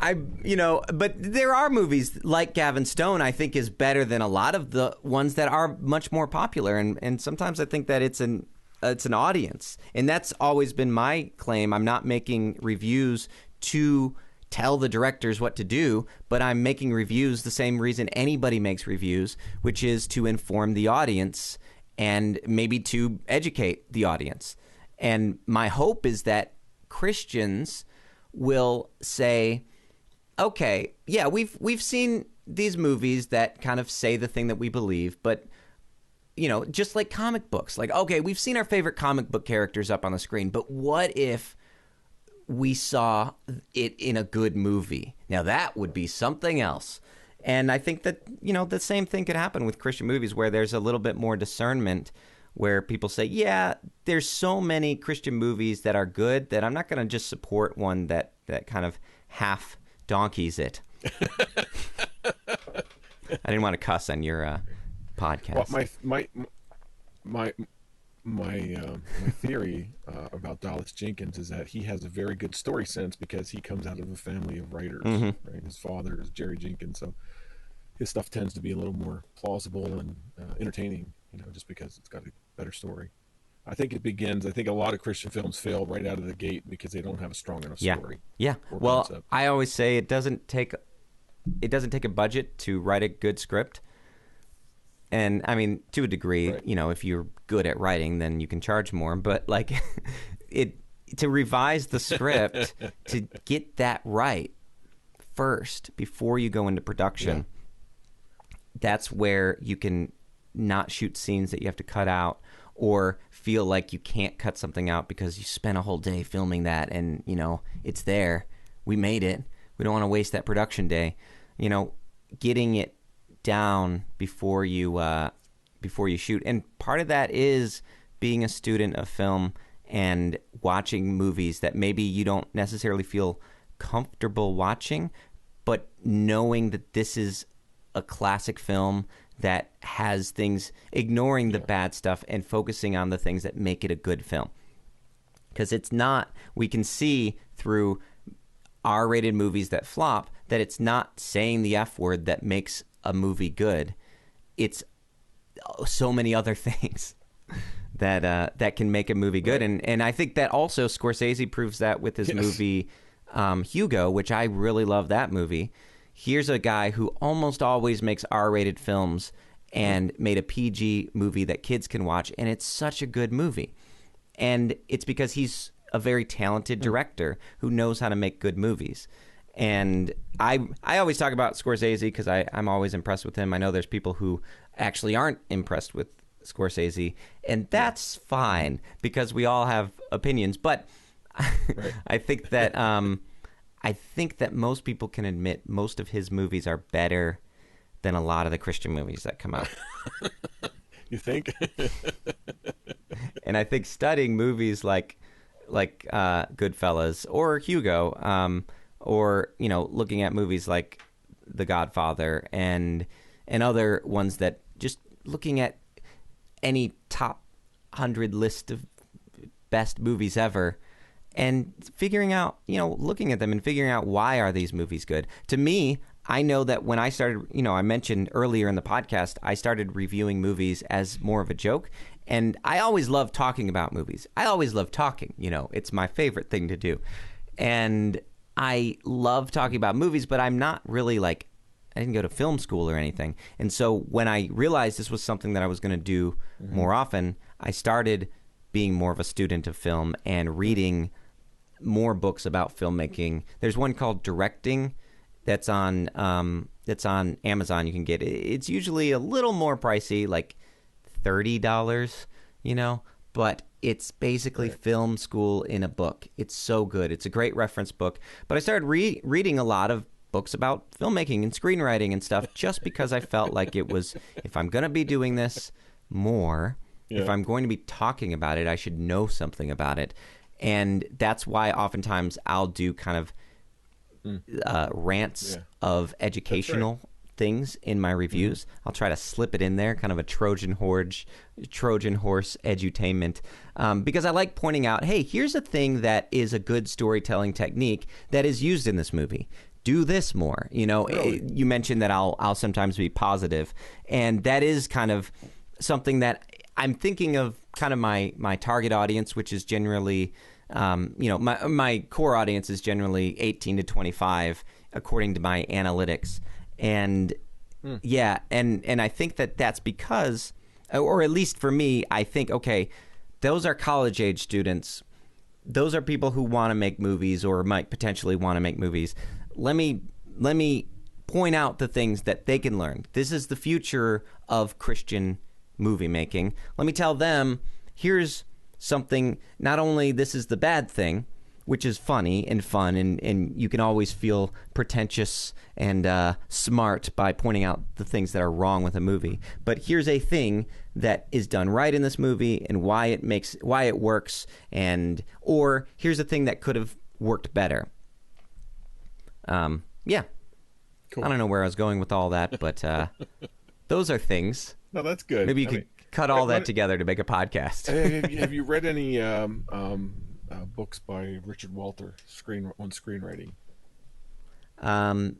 but there are movies like Gavin Stone. I think is better than a lot of the ones that are much more popular, and sometimes I think that it's an audience, and that's always been my claim. I'm not making reviews to tell the directors what to do, but I'm making reviews the same reason anybody makes reviews, which is to inform the audience and maybe to educate the audience. And my hope is that Christians will say, okay, yeah, we've seen these movies that kind of say the thing that we believe, but just like comic books, like, okay, we've seen our favorite comic book characters up on the screen, but what if we saw it in a good movie? Now that would be something else. And I think that, the same thing could happen with Christian movies, where there's a little bit more discernment, where people say, yeah, there's so many Christian movies that are good that I'm not going to just support one that kind of half donkeys it. I didn't want to cuss on your podcast.
Well, my theory about Dallas Jenkins is that he has a very good story sense because he comes out of a family of writers. Right? His father is Jerry Jenkins, so his stuff tends to be a little more plausible and entertaining, just because it's got a better story. I think a lot of Christian films fail right out of the gate because they don't have a strong enough story.
Yeah. Well, concept. I always say it doesn't take a budget to write a good script. And I mean, to a degree, right. If you're good at writing, then you can charge more. But like, to revise the script, to get that right first before you go into production, that's where you can not shoot scenes that you have to cut out, or feel like you can't cut something out because you spent a whole day filming that, and it's there. We made it. We don't want to waste that production day. Getting it down before you shoot. And part of that is being a student of film and watching movies that maybe you don't necessarily feel comfortable watching, but knowing that this is a classic film that has things, ignoring the bad stuff and focusing on the things that make it a good film. Because it's not, we can see through R-rated movies that flop that it's not saying the F word that makes a movie good. It's so many other things that can make a movie good. And I think that also Scorsese proves that with his movie Hugo, which I really love that movie. Here's a guy who almost always makes R-rated films and made a PG movie that kids can watch, and it's such a good movie. And it's because he's a very talented director who knows how to make good movies. And I always talk about Scorsese because I'm always impressed with him. I know there's people who actually aren't impressed with Scorsese, and that's fine because we all have opinions. But I think that most people can admit most of his movies are better than a lot of the Christian movies that come out.
You think?
And I think studying movies like Goodfellas or Hugo, or looking at movies like The Godfather and other ones that just looking at any top 100 list of best movies ever and figuring out, looking at them and figuring out why are these movies good. To me, I know that when I started, I mentioned earlier in the podcast, I started reviewing movies as more of a joke. And I always love talking about movies. I always love talking. It's my favorite thing to do. And I love talking about movies, but I'm not really I didn't go to film school or anything. And so when I realized this was something that I was going to do more often, I started being more of a student of film and reading more books about filmmaking. There's one called Directing that's on Amazon. You can get it. It's usually a little more pricey, like $30, but it's basically film school in a book. It's so good. It's a great reference book. But I started reading a lot of books about filmmaking and screenwriting and stuff just because I felt like it was, if I'm going to be doing this more, if I'm going to be talking about it, I should know something about it. And that's why oftentimes I'll do kind of rants of educational things in my reviews. I'll try to slip it in there, kind of a Trojan horse edutainment, because I like pointing out, hey, here's a thing that is a good storytelling technique that is used in this movie. Do this more. Really? You mentioned that I'll sometimes be positive, and that is kind of something that I'm thinking of. Kind of my target audience, which is generally, my core audience is generally 18 to 25, according to my analytics. And and I think that that's because, or at least for me, I think, okay, those are college age students. Those are people who want to make movies or might potentially want to make movies. Let me point out the things that they can learn. This is the future of Christian movie making. Let me tell them, here's something, not only this is the bad thing, which is funny and fun, and you can always feel pretentious and smart by pointing out the things that are wrong with a movie. But here's a thing that is done right in this movie and why it works, or here's a thing that could have worked better. Cool. I don't know where I was going with all that, but those are things.
No, that's good.
Maybe you could cut all that together to make a podcast.
Have you read any books by Richard Walter on screenwriting?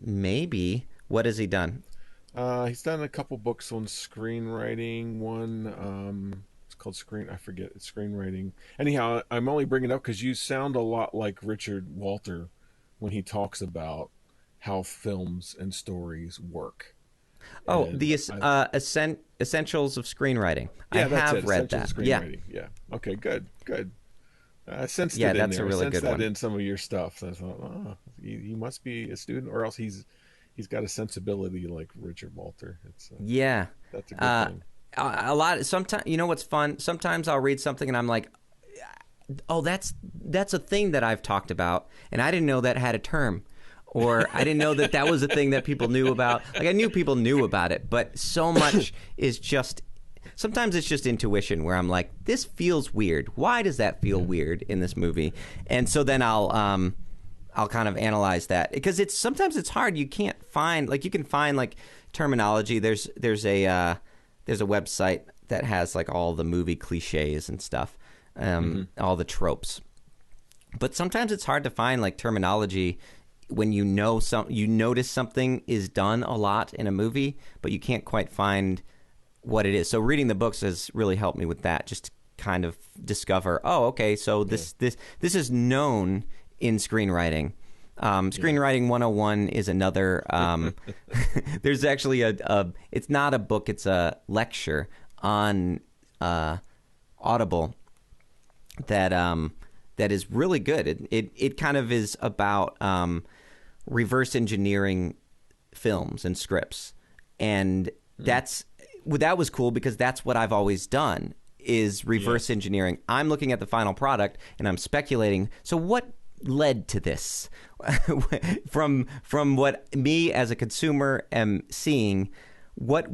Maybe. What has he done?
He's done a couple books on screenwriting. One, it's called I forget. It's screenwriting. Anyhow, I'm only bringing it up because you sound a lot like Richard Walter when he talks about how films and stories work.
Oh, and the Essentials of Screenwriting.
Yeah,
I have read that.
Yeah. Okay, good. I sensed it in
that's
there.
A really
I sensed
good
that
one.
In some of your stuff. So I thought, he must be a student, or else he's got a sensibility like Richard Walter. That's a good thing.
A lot. Sometimes, what's fun? Sometimes I'll read something and I'm like, oh, that's a thing that I've talked about, and I didn't know that had a term. Or I didn't know that was a thing that people knew about. Like, I knew people knew about it, but so much is just... Sometimes it's just intuition where I'm like, this feels weird. Why does that feel weird in this movie? And so then I'll I'll kind of analyze that, because sometimes it's hard. You can't find, like, you can find like terminology. There's a website that has like all the movie cliches and stuff, all the tropes. But sometimes it's hard to find like terminology when you notice something is done a lot in a movie, but you can't quite find what it is. So reading the books has really helped me with that, just to kind of discover, oh, okay, so this is known in screenwriting. Screenwriting 101 is another. There's actually it's not a book, it's a lecture on Audible that is really good. It kind of is about reverse engineering films and scripts, and that was cool because that's what I've always done, is reverse engineering. I'm looking at the final product and I'm speculating, so what led to this? from what me as a consumer am seeing, what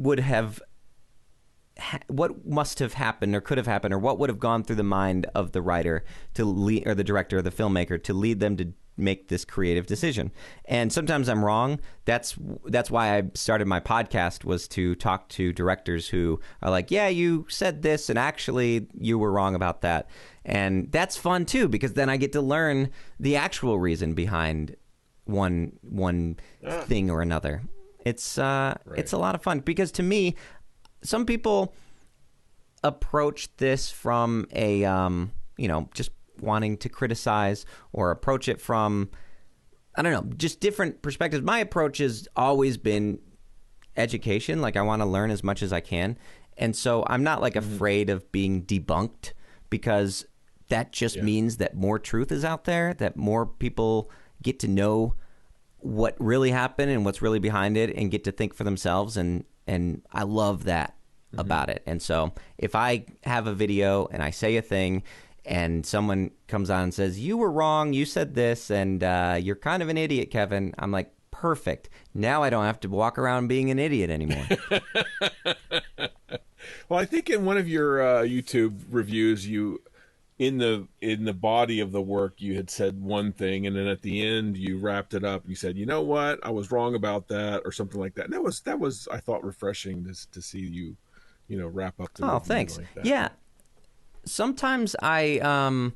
must have happened or could have happened, or what would have gone through the mind of the writer to lead, or the director or the filmmaker, to lead them to make this creative decision. And sometimes I'm wrong. That's why I started my podcast, was to talk to directors who are like, yeah, you said this and actually you were wrong about that. And that's fun too, because then I get to learn the actual reason behind one thing or another. It's it's a lot of fun, because to me, some people approach this from a just wanting to criticize, or approach it from, I don't know, just different perspectives. My approach has always been education. Like, I want to learn as much as I can. And so I'm not like afraid of being debunked, because that just means that more truth is out there, that more people get to know what really happened and what's really behind it, and get to think for themselves. And I love that about it. And so if I have a video and I say a thing and someone comes on and says, you were wrong, you said this, and you're kind of an idiot, Kevin, I'm like, perfect. Now I don't have to walk around being an idiot anymore.
Well, I think in one of your YouTube reviews, you, in the body of the work, you had said one thing, and then at the end you wrapped it up. You said, you know what, I was wrong about that, or something like that. And that was I thought, refreshing to see you wrap up the review.
Thanks.
Like that.
Yeah. Sometimes a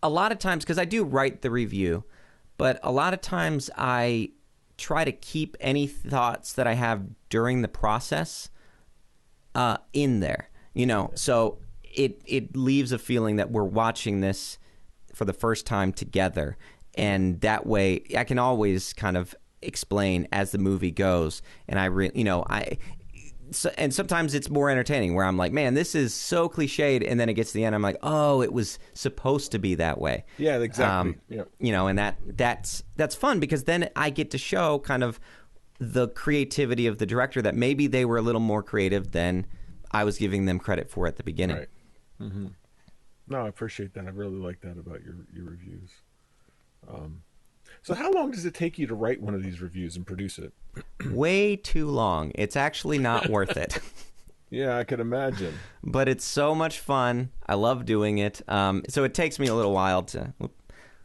lot of times, because I do write the review, but a lot of times I try to keep any thoughts that I have during the process in there, so it leaves a feeling that we're watching this for the first time together. And that way I can always kind of explain as the movie goes. And and sometimes it's more entertaining, where I'm like, man, this is so cliched, and then it gets to the end, I'm like, oh, it was supposed to be that way.
Yeah, exactly.
And that's fun, because then I get to show kind of the creativity of the director, that maybe they were a little more creative than I was giving them credit for at the beginning.
Right. Mm-hmm. No, I appreciate that. I really like that about your reviews. So how long does it take you to write one of these reviews and produce it?
Way too long. It's actually not worth it.
Yeah, I can imagine.
But it's so much fun. I love doing it. So it takes me a little while to...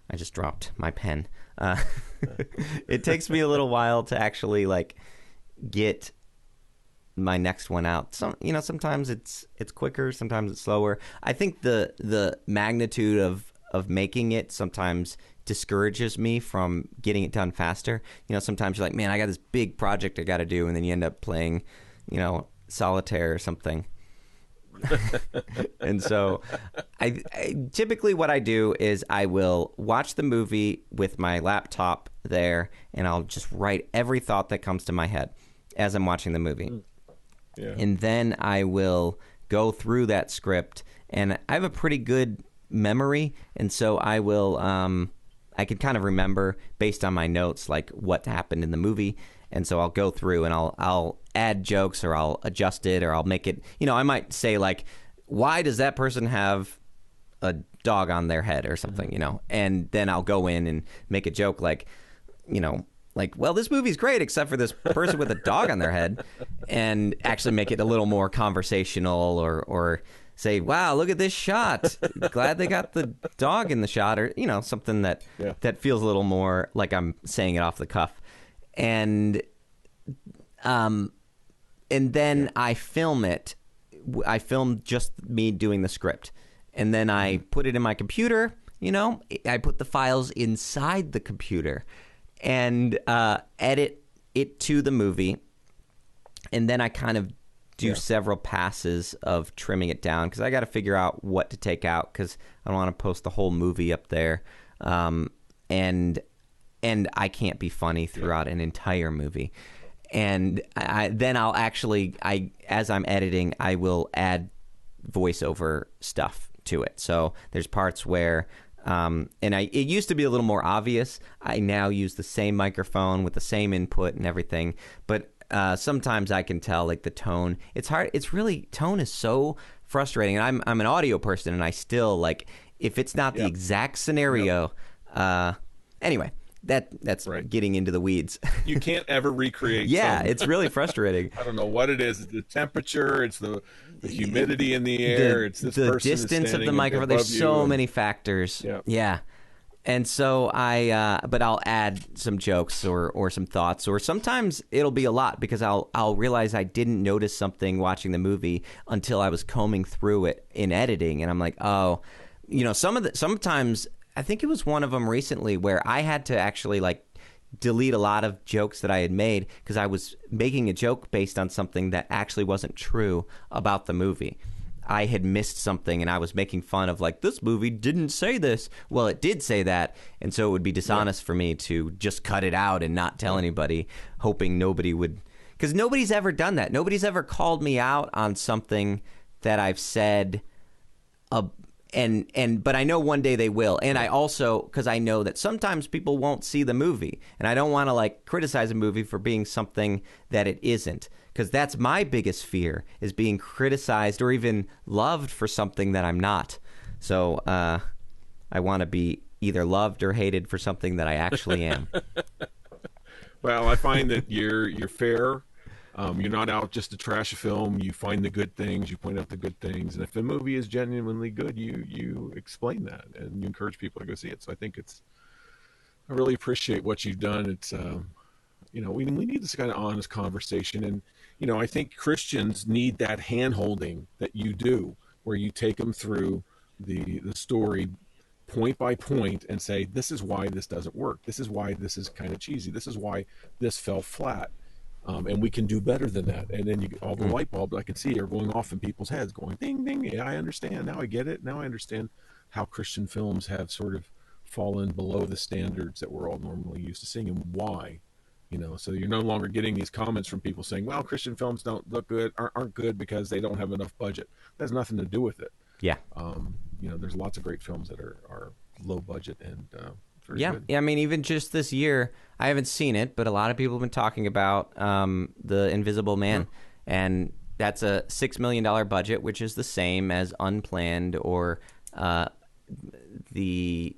I just dropped my pen. It takes me a little while to actually get my next one out. Sometimes it's quicker, sometimes it's slower. I think the magnitude of making it sometimes discourages me from getting it done faster. Sometimes you're like, man, I got this big project I got to do, and then you end up playing, solitaire or something. And so I typically what I do is I will watch the movie with my laptop there, and I'll just write every thought that comes to my head as I'm watching the movie. Yeah. And then I will go through that script, and I have a pretty good memory, and so I will I can kind of remember based on my notes like what happened in the movie. And so I'll go through and I'll add jokes, or I'll adjust it, or I'll make it, I might say like, why does that person have a dog on their head or something, and then I'll go in and make a joke like, well, this movie's great except for this person with a dog on their head, and actually make it a little more conversational, or say, wow, look at this shot. Glad they got the dog in the shot, or, something that feels a little more like I'm saying it off the cuff. And then I film it. I film just me doing the script. And then I put it in my computer, I put the files inside the computer and edit it to the movie. And then I kind of do several passes of trimming it down, because I got to figure out what to take out, because I don't want to post the whole movie up there. And I can't be funny throughout an entire movie. And then I'll actually, as I'm editing, I will add voiceover stuff to it. So there's parts where, it used to be a little more obvious. I now use the same microphone with the same input and everything. But sometimes I can tell, like, the tone. It's hard. Tone is so frustrating. And I'm an audio person, and I still, like, if it's not the exact scenario. Anyway. That's right. Getting into the weeds.
You can't ever recreate.
It's really frustrating.
I don't know what it is. It's the temperature. It's the humidity in the air. It's this
the
person
distance of the microphone. There's so many factors. Yeah. And so but I'll add some jokes or some thoughts, or sometimes it'll be a lot, because I'll realize I didn't notice something watching the movie until I was combing through it in editing, and I'm like, sometimes. I think it was one of them recently where I had to actually, like, delete a lot of jokes that I had made, because I was making a joke based on something that actually wasn't true about the movie. I had missed something, and I was making fun of, like, this movie didn't say this. Well, it did say that, and so it would be dishonest for me to just cut it out and not tell anybody, hoping nobody would, because nobody's ever done that. Nobody's ever called me out on something that I've said. But I know one day they will. And I also, because I know that sometimes people won't see the movie, and I don't want to, like, criticize a movie for being something that it isn't, because that's my biggest fear, is being criticized or even loved for something that I'm not. So I want to be either loved or hated for something that I actually am.
Well, I find that you're fair. You're not out just to trash a film. You find the good things. You point out the good things. And if the movie is genuinely good, you explain that, and you encourage people to go see it. So I think I really appreciate what you've done. It's, we need this kind of honest conversation. And, I think Christians need that hand-holding that you do, where you take them through the story point by point and say, this is why this doesn't work. This is why this is kind of cheesy. This is why this fell flat. And we can do better than that. And then all the light bulbs I can see are going off in people's heads, going ding, ding. Yeah, I understand. Now I get it. Now I understand how Christian films have sort of fallen below the standards that we're all normally used to seeing, and why. So you're no longer getting these comments from people saying, well, Christian films don't look good, aren't good because they don't have enough budget. That has nothing to do with it.
Yeah.
There's lots of great films that are low budget and
good. I mean, even just this year, I haven't seen it, but a lot of people have been talking about The Invisible Man, and that's a $6 million budget, which is the same as Unplanned or the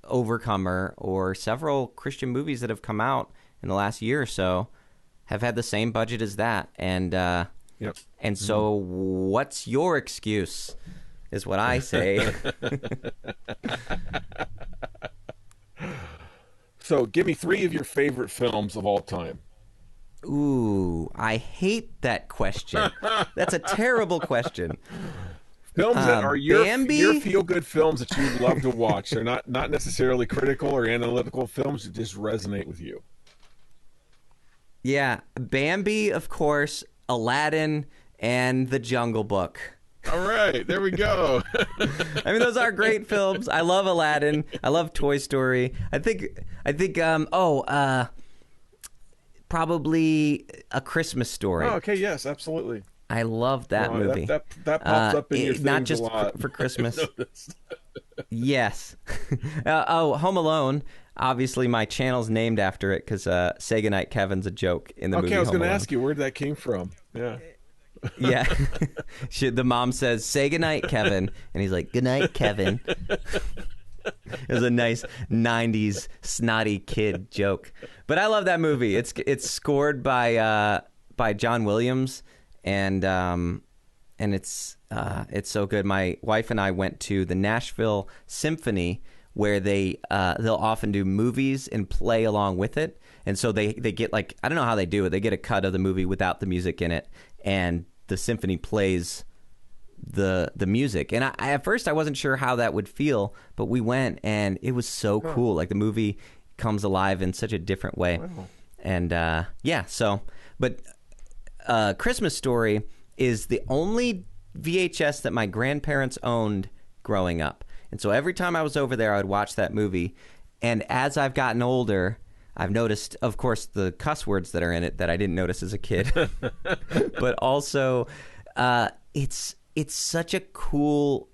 Overcomer, or several Christian movies that have come out in the last year or so have had the same budget as that. And so what's your excuse, is what I say.
So give me 3 of your favorite films of all time.
Ooh, I hate that question. That's a terrible question.
Films that are your feel-good films that you love to watch. They're not necessarily critical or analytical films that just resonate with you.
Yeah, Bambi, of course, Aladdin, and The Jungle Book.
All right, there we go.
I mean, those are great films. I love Aladdin. I love Toy Story. I think. Probably A Christmas Story.
Oh, okay, yes, absolutely.
I love that movie.
That pops up in your things
not just
a lot.
For Christmas. Yes. Home Alone. Obviously, my channel's named after it because "Say Goodnight, Kevin's" a joke in the movie.
Okay, I was
going to
ask you where that came from. Yeah.
Yeah. The mom says, "Say goodnight, Kevin," and he's like, "Goodnight, Kevin." It was a nice 90s snotty kid joke. But I love that movie. It's scored by John Williams, and and it's so good. My wife and I went to the Nashville Symphony, where they'll often do movies and play along with it. And so they get, like, I don't know how they do it. They get a cut of the movie without the music in it, and the symphony plays the music. And at first I wasn't sure how that would feel, but we went, and it was so cool. Like, the movie comes alive in such a different way. Wow. And but Christmas Story is the only VHS that my grandparents owned growing up. And so every time I was over there, I would watch that movie. And as I've gotten older, I've noticed, of course, the cuss words that are in it that I didn't notice as a kid. But also, it's such a cool,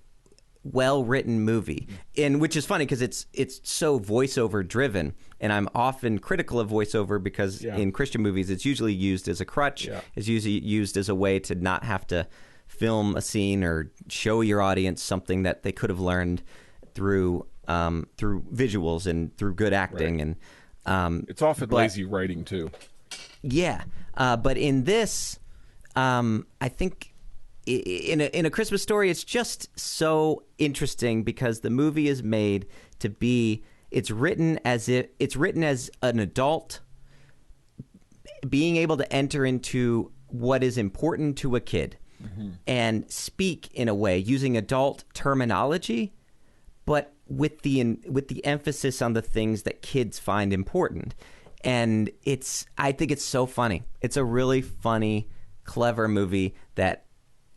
well-written movie. And which is funny because it's so voiceover driven. And I'm often critical of voiceover because in Christian movies, it's usually used as a crutch. Yeah. It's usually used as a way to not have to film a scene or show your audience something that they could have learned through visuals and through good acting. Right. And
it's often lazy writing too.
Yeah, but in this, I think in a Christmas Story, it's just so interesting because the movie is made to be. It's written as an adult being able to enter into what is important to a kid. Mm-hmm. And speak in a way using adult terminology, but with the emphasis on the things that kids find important. And I think it's so funny. It's a really funny, clever movie that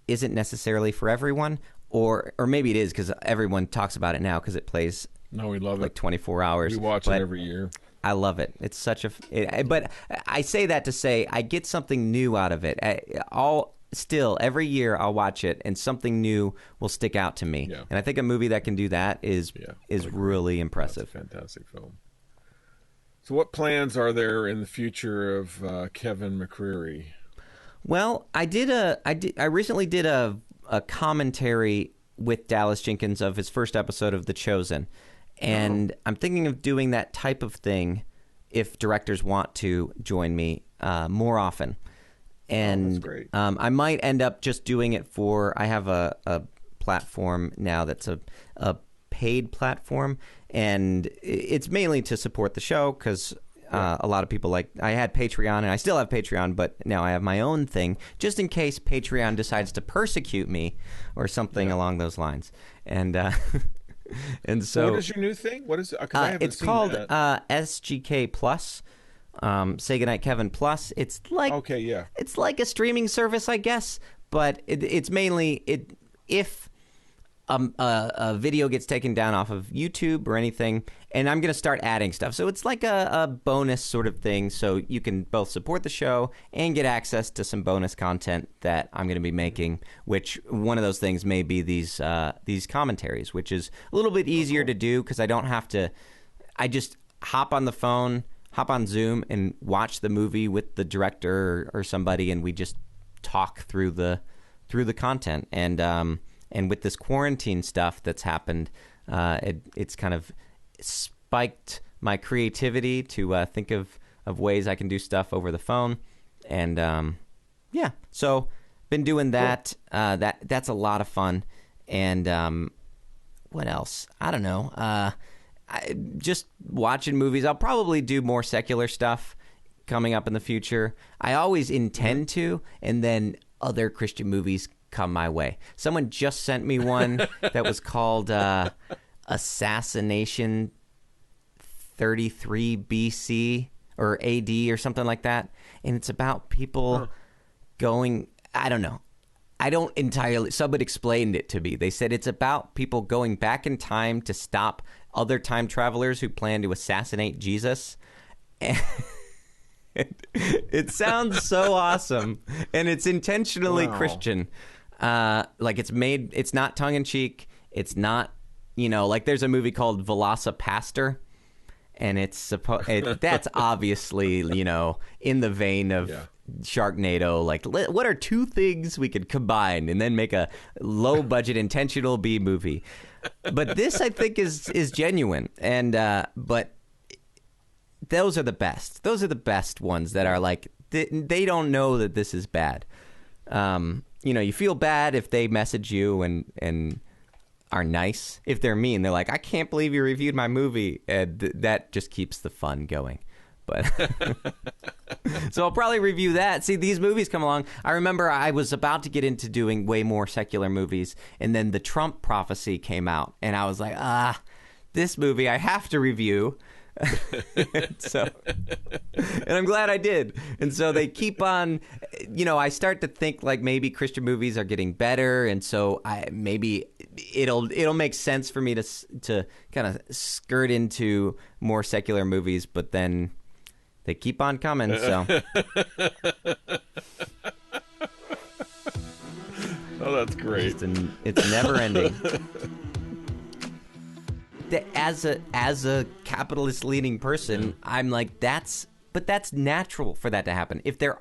isn't necessarily for everyone, or maybe it is because everyone talks about it now because it plays.
No, we love
like 24 hours.
We watch it every year.
I love it. It's such but I say that to say I get something new out of it. Still, every year I'll watch it, and something new will stick out to me. Yeah. And I think a movie that can do that is really impressive.
That's a fantastic film. So what plans are there in the future of Kevin McCreary?
Well, I recently did a commentary with Dallas Jenkins of his first episode of The Chosen. And I'm thinking of doing that type of thing if directors want to join me more often. And
that's great.
I might end up just doing it I have a platform now that's a paid platform, and it's mainly to support the show because a lot of people I had Patreon, and I still have Patreon, but now I have my own thing just in case Patreon decides to persecute me or something along those lines. And and so,
what is your new thing? What is it?
It's called SGK Plus. Say Goodnight Kevin Plus. It's like it's like a streaming service, I guess, but it's mainly if a video gets taken down off of YouTube or anything, and I'm going to start adding stuff. So it's like a bonus sort of thing, so you can both support the show and get access to some bonus content that I'm going to be making, which one of those things may be these commentaries, which is a little bit easier to do because I don't have to – I just hop on the phone – hop on Zoom and watch the movie with the director or somebody, and we just talk through the content. And with this quarantine stuff that's happened, it's kind of spiked my creativity to think of of ways I can do stuff over the phone. And yeah, so been doing that. Cool. That's a lot of fun. And what else? I don't know. Just watching movies. I'll probably do more secular stuff coming up in the future. I always intend to, and then other Christian movies come my way. Someone just sent me one that was called Assassination 33 BC or AD or something like that. And it's about people going, I don't know. I don't entirely, somebody explained it to me. They said it's about people going back in time to stop other time travelers who plan to assassinate Jesus. And it sounds so awesome. And it's intentionally Christian. Like it's not tongue in cheek. It's not, like there's a movie called Velocipaster. And that's obviously, in the vein of Sharknado. Like, what are two things we could combine and then make a low budget intentional B movie? But this, I think, is genuine. And but those are the best. Those are the best ones that are like they don't know that this is bad. you feel bad if they message you and are nice. If they're mean, they're like, I can't believe you reviewed my movie. And that just keeps the fun going. But so I'll probably review that. See, these movies come along. I remember I was about to get into doing way more secular movies, and then the Trump prophecy came out, and I was like, this movie I have to review. And I'm glad I did. And so they keep on, I start to think like maybe Christian movies are getting better, and so maybe it'll make sense for me to kind of skirt into more secular movies, but then they keep on coming. So
oh, that's great.
It's never ending. As a capitalist leaning person, I'm like, that's natural for that to happen. If there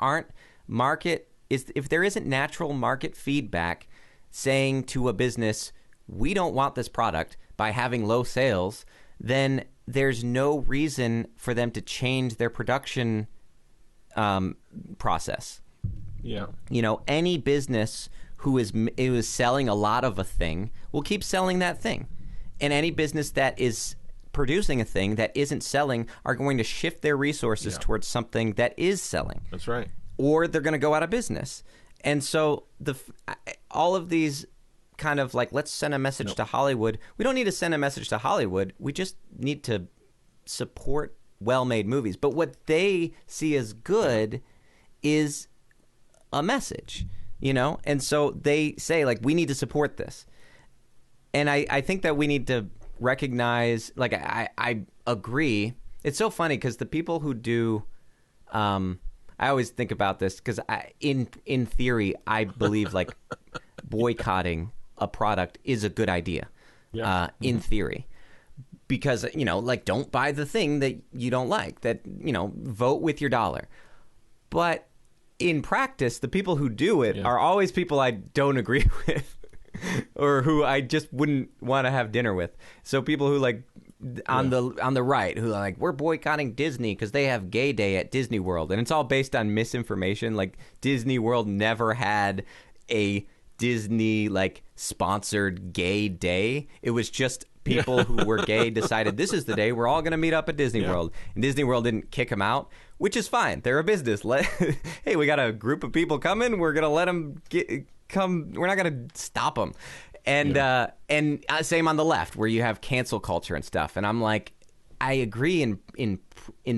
isn't natural market feedback saying to a business, we don't want this product by having low sales, then there's no reason for them to change their production process.
Yeah.
Any business who is selling a lot of a thing will keep selling that thing. And any business that is producing a thing that isn't selling are going to shift their resources towards something that is selling.
That's right.
Or they're going to go out of business. And so all of these kind of like, let's send a message to Hollywood. We don't need to send a message to Hollywood. We just need to support well-made movies. But what they see as good is a message, And so they say, like, we need to support this. And I think that we need to recognize, like, I agree. It's so funny because the people who do, I always think about this because in theory, I believe like boycotting a product is a good idea in theory. Because, like, don't buy the thing that you don't like, that, vote with your dollar. But in practice, the people who do it are always people I don't agree with. Or who I just wouldn't want to have dinner with. So people who like on the right who are like, we're boycotting Disney because they have Gay Day at Disney World, and it's all based on misinformation. Like Disney World never had a Disney like sponsored gay day. It was just people who were gay decided this is the day we're all going to meet up at Disney World, and Disney World didn't kick them out, which is fine. They're a business. Hey, we got a group of people coming. We're going to let them come. We're not going to stop them. And same on the left where you have cancel culture and stuff. And I'm like, I agree in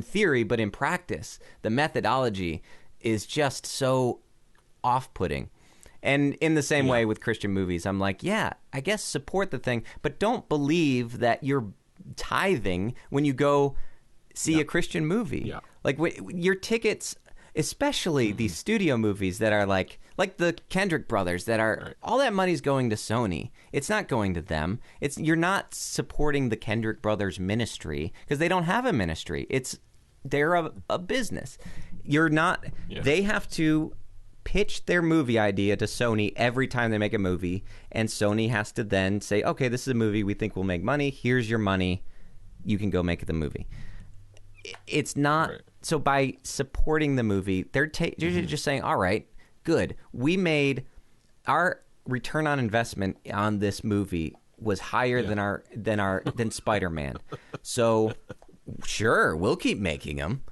theory, but in practice, the methodology is just so off-putting. And in the same way with Christian movies, I'm like, I guess support the thing, but don't believe that you're tithing when you go see a Christian movie. Yeah. Like your tickets, especially these studio movies that are like the Kendrick brothers that are all that money's going to Sony. It's not going to them. You're not supporting the Kendrick brothers ministry because they don't have a ministry. They're a business. You're not. Yeah. They have to pitch their movie idea to Sony every time they make a movie, and Sony has to then say, okay, this is a movie we think will make money. Here's your money. You can go make the movie. It's not so by supporting the movie, they're just saying, all right, good. We made our return on investment on this movie was higher than Spider-Man. So sure, we'll keep making them.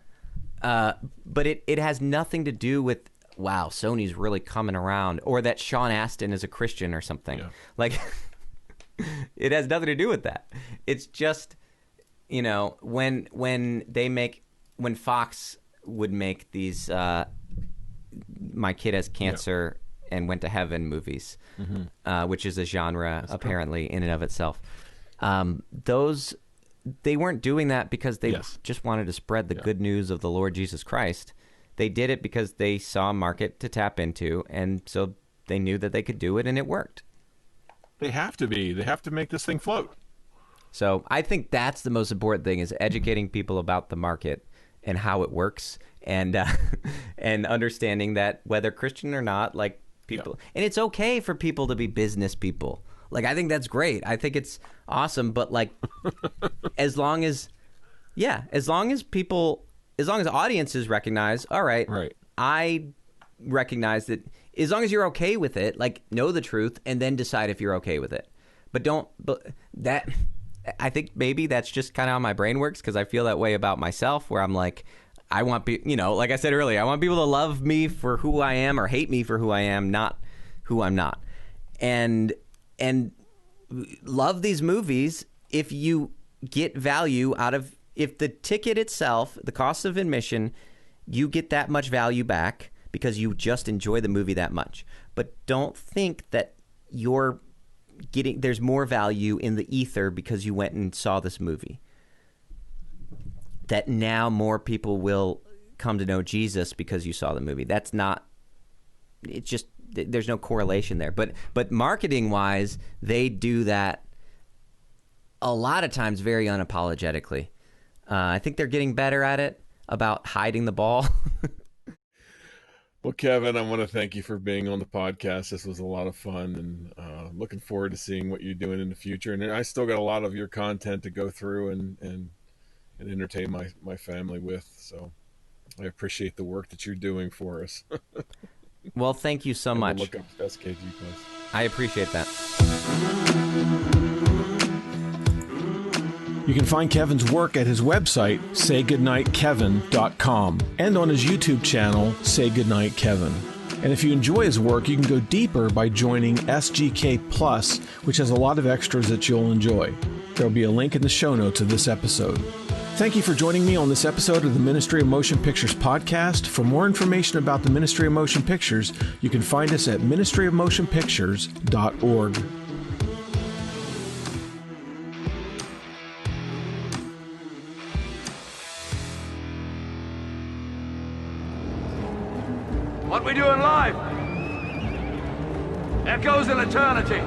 But it has nothing to do with, wow, Sony's really coming around, or that Sean Astin is a Christian or something. Yeah. Like, it has nothing to do with that. It's just, when Fox would make these My Kid Has Cancer and Went to Heaven movies, which is a genre apparently in and of itself, they weren't doing that because they just wanted to spread the good news of the Lord Jesus Christ. They did it because they saw a market to tap into, and so they knew that they could do it, and it worked.
They have to be. They have to make this thing float.
So I think that's the most important thing, is educating people about the market and how it works, and understanding that whether Christian or not, like people, and it's okay for people to be business people. Like, I think that's great. I think it's awesome, but like, as long as audiences recognize, all right, I recognize that as long as you're okay with it, like know the truth and then decide if you're okay with it. But I think maybe that's just kind of how my brain works, because I feel that way about myself, where I'm like, I want like I said earlier, I want people to love me for who I am or hate me for who I am, not who I'm not. And love these movies if you get value out of, if the ticket itself, the cost of admission, you get that much value back because you just enjoy the movie that much. But don't think that there's more value in the ether because you went and saw this movie. That now more people will come to know Jesus because you saw the movie. That's not, it's just, there's no correlation there. But marketing wise, they do that a lot of times very unapologetically. I think they're getting better at it, about hiding the ball.
Well, Kevin, I want to thank you for being on the podcast. This was a lot of fun, and looking forward to seeing what you're doing in the future. And I still got a lot of your content to go through and entertain my family with. So I appreciate the work that you're doing for us.
Well, thank you so much.
We'll look up SKG Plus.
I appreciate that.
You can find Kevin's work at his website, saygoodnightkevin.com, and on his YouTube channel, Say Goodnight Kevin. And if you enjoy his work, you can go deeper by joining SGK Plus, which has a lot of extras that you'll enjoy. There'll be a link in the show notes of this episode. Thank you for joining me on this episode of the Ministry of Motion Pictures podcast. For more information about the Ministry of Motion Pictures, you can find us at ministryofmotionpictures.org.
What we do in life echoes in eternity.